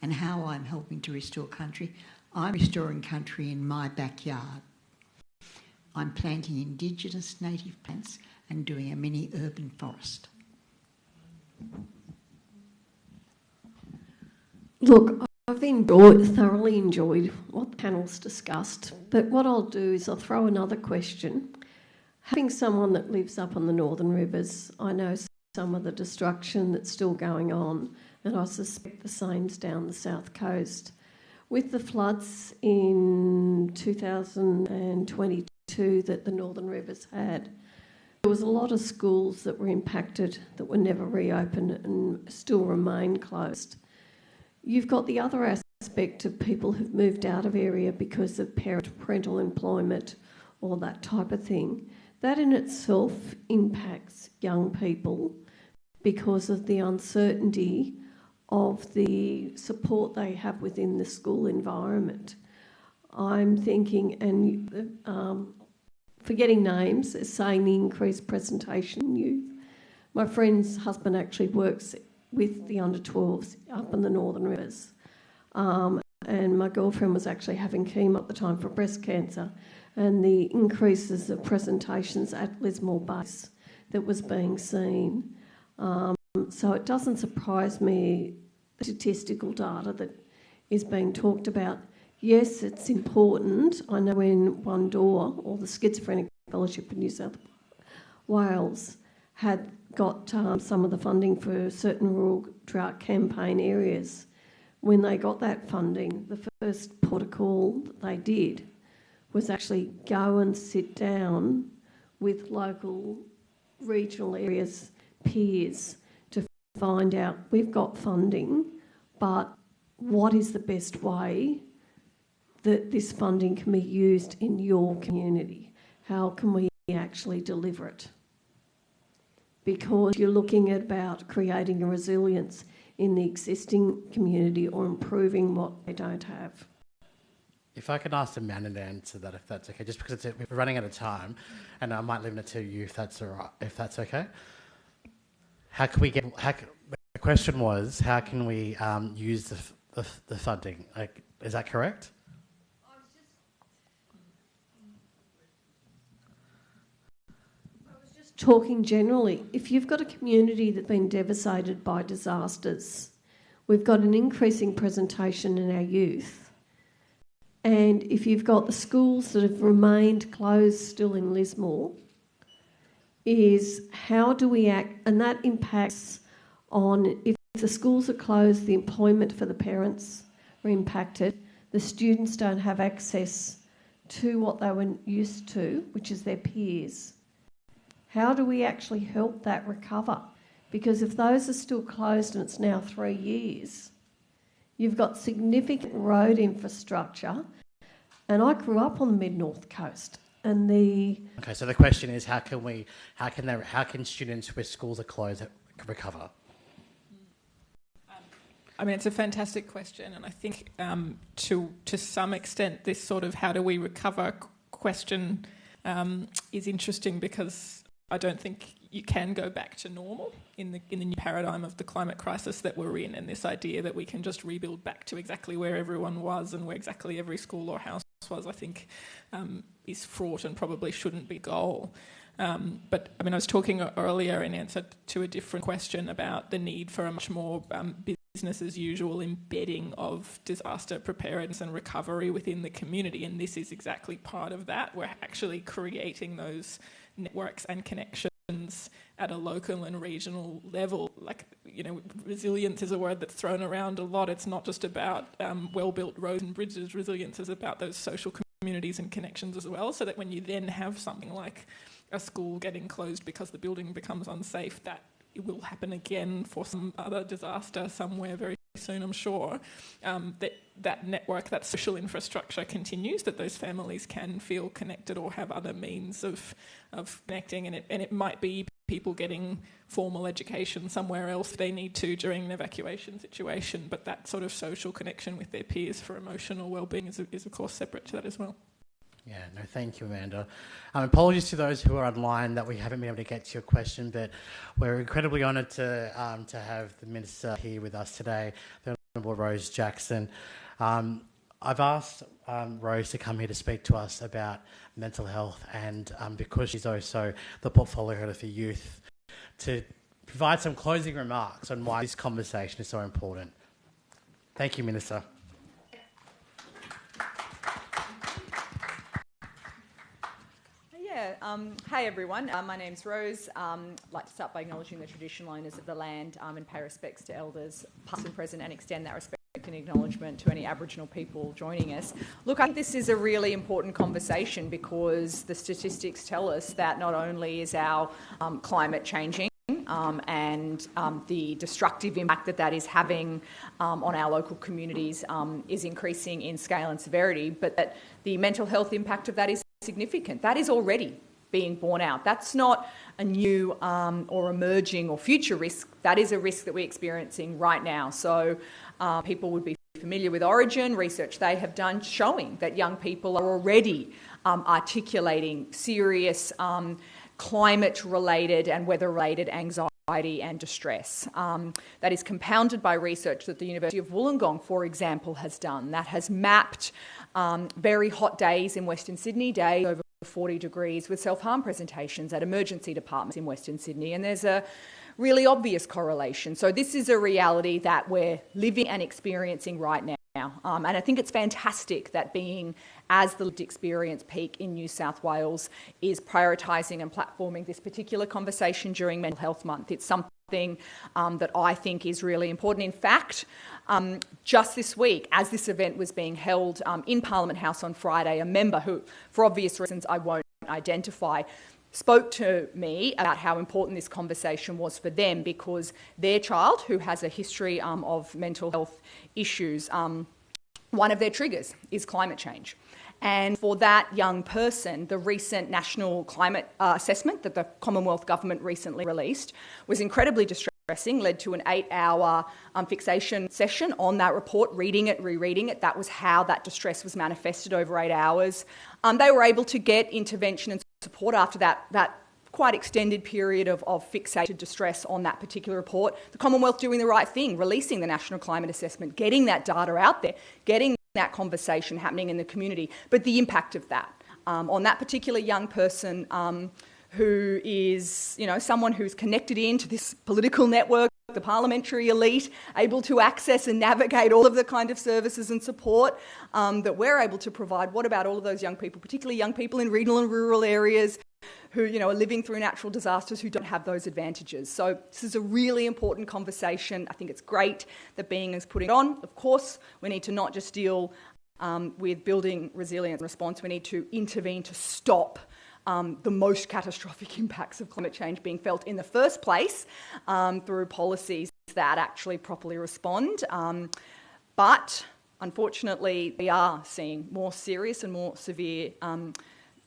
And how I'm helping to restore country. I'm restoring country in my backyard. I'm planting indigenous native plants and doing a mini urban forest. Look, I've thoroughly enjoyed what the panel's discussed, but what I'll do is I'll throw another question. Having someone that lives up on the Northern Rivers, I know some of the destruction that's still going on, and I suspect the same's down the south coast. With the floods in 2022 that the Northern Rivers had, there was a lot of schools that were impacted that were never reopened and still remain closed. You've got the other aspect of people who've moved out of area because of parental employment or that type of thing. That in itself impacts young people because of the uncertainty of the support they have within the school environment. I'm thinking, and forgetting names, saying the increased presentation in youth. My friend's husband actually works with the under-12s up in the Northern Rivers. And my girlfriend was actually having chemo at the time for breast cancer, and the increases of presentations at Lismore base that was being seen. So it doesn't surprise me, the statistical data that is being talked about. Yes, it's important. I know when One Door or the schizophrenic Fellowship of New South Wales had got some of the funding for certain rural drought campaign areas. When they got that funding, the first protocol that they did was actually go and sit down with local, regional areas, peers, to find out, we've got funding, but what is the best way that this funding can be used in your community? How can we actually deliver it? Because you're looking at about creating a resilience in the existing community or improving what they don't have. If I could ask Amanda to answer that, if that's okay, just because we're running out of time, and I might limit it to you if that's all right, if that's okay. The question was, how can we use the funding? Like, is that correct? Talking generally, if you've got a community that's been devastated by disasters, we've got an increasing presentation in our youth. And if you've got the schools that have remained closed still in Lismore, is how do we act? And that impacts on, if the schools are closed, the employment for the parents are impacted. The students don't have access to what they were used to, which is their peers. How do we actually help that recover? Because if those are still closed and it's now 3 years, you've got significant road infrastructure. And I grew up on the mid-north coast. And Okay, so the question is, how can students where schools are closed recover? I mean, it's a fantastic question, and I think to some extent this sort of how do we recover question is interesting, because I don't think you can go back to normal in the new paradigm of the climate crisis that we're in, and this idea that we can just rebuild back to exactly where everyone was and where exactly every school or house was, I think is fraught and probably shouldn't be a goal. But I mean, I was talking earlier in answer to a different question about the need for a much more business as usual embedding of disaster preparedness and recovery within the community, and this is exactly part of that. We're actually creating those networks and connections at a local and regional level. Like, you know, resilience is a word that's thrown around a lot. It's not just about well-built roads and bridges. Resilience is about those social communities and connections as well, so that when you then have something like a school getting closed because the building becomes unsafe, that it will happen again for some other disaster somewhere very soon, I'm sure, that network, that social infrastructure continues, that those families can feel connected or have other means of connecting, and it might be people getting formal education somewhere else if they need to during an evacuation situation, but that sort of social connection with their peers for emotional well-being is of course separate to that as well. Yeah, no, thank you, Amanda. Apologies to those who are online that we haven't been able to get to your question, but we're incredibly honoured to have the Minister here with us today, the Honourable Rose Jackson. I've asked Rose to come here to speak to us about mental health, and because she's also the portfolio head for youth, to provide some closing remarks on why this conversation is so important. Thank you, Minister. Hey everyone, my name's Rose. I'd like to start by acknowledging the traditional owners of the land and pay respects to elders past and present, and extend that respect and acknowledgement to any Aboriginal people joining us. Look, I think this is a really important conversation because the statistics tell us that not only is our climate changing and the destructive impact that is having on our local communities is increasing in scale and severity, but that the mental health impact of that is significant. That is already being borne out. That's not a new or emerging or future risk. That is a risk that we're experiencing right now. So people would be familiar with Origin, research they have done showing that young people are already articulating serious climate-related and weather-related anxiety and distress. That is compounded by research that the University of Wollongong, for example, has done, that has mapped very hot days in Western Sydney, days over 40 degrees, with self-harm presentations at emergency departments in Western Sydney, and there's a really obvious correlation. So this is a reality that we're living and experiencing right now. And I think it's fantastic that being as the lived experience peak in New South Wales is prioritising and platforming this particular conversation during Mental Health Month. It's something that I think is really important. In fact, just this week, as this event was being held in Parliament House on Friday, a member who, for obvious reasons I won't identify, spoke to me about how important this conversation was for them because their child, who has a history of mental health issues, one of their triggers is climate change. And for that young person, the recent national climate assessment that the Commonwealth Government recently released was incredibly distressing, led to an 8-hour fixation session on that report, reading it, rereading it. That was how that distress was manifested over 8 hours. They were able to get intervention and support after that quite extended period of fixated distress on that particular report. The Commonwealth doing the right thing, releasing the National Climate Assessment, getting that data out there, getting that conversation happening in the community. But the impact of that on that particular young person who is, someone who's connected into this political network, the parliamentary elite, able to access and navigate all of the kind of services and support that we're able to provide. What about all of those young people, particularly young people in regional and rural areas who, are living through natural disasters who don't have those advantages? So this is a really important conversation. I think it's great that Being is putting it on. Of course, we need to not just deal with building resilience and response. We need to intervene to stop the most catastrophic impacts of climate change being felt in the first place through policies that actually properly respond. But unfortunately, we are seeing more serious and more severe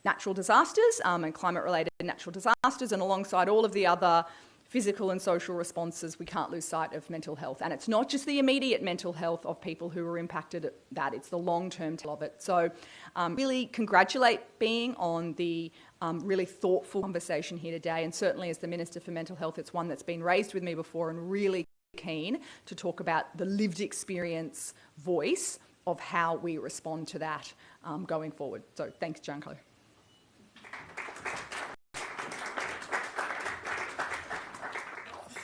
natural disasters and climate-related natural disasters, and alongside all of the other physical and social responses, we can't lose sight of mental health. And it's not just the immediate mental health of people who are impacted at that, it's the long-term of it. So really congratulate Being on the really thoughtful conversation here today, and certainly as the Minister for Mental Health, it's one that's been raised with me before and really keen to talk about the lived experience voice of how we respond to that going forward. So thanks, Junko.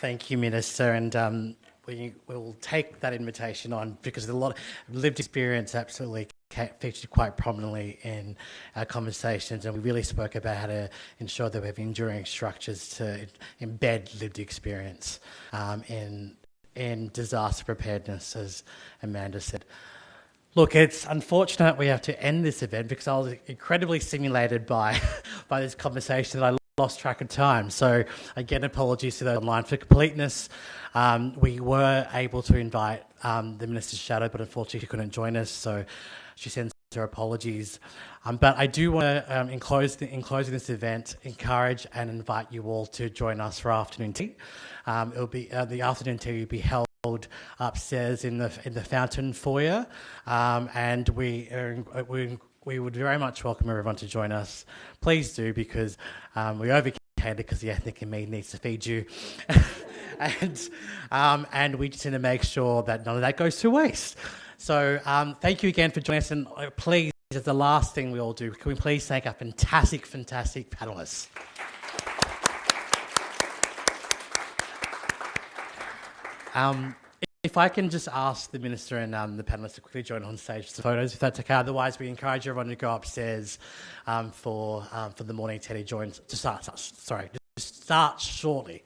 Thank you, Minister, and we will take that invitation on because a lot of lived experience absolutely featured quite prominently in our conversations, and we really spoke about how to ensure that we have enduring structures to embed lived experience in disaster preparedness, as Amanda said. Look, it's unfortunate we have to end this event because I was incredibly stimulated by this conversation that I lost track of time. So again, apologies to those online. For completeness, we were able to invite the Minister's shadow, but unfortunately she couldn't join us, so she sends her apologies. But I do want to, in closing this event, encourage and invite you all to join us for afternoon tea. It'll be the afternoon tea will be held upstairs in the fountain foyer, and we would very much welcome everyone to join us. Please do, because we overcater because the ethnic in me needs to feed you, and we just need to make sure that none of that goes to waste. So thank you again for joining us, and please, as the last thing we all do, can we please thank our fantastic panellists. If I can just ask the Minister and the panellists to quickly join on stage for photos, if that's okay. Otherwise, we encourage everyone to go upstairs for the morning tea to start shortly.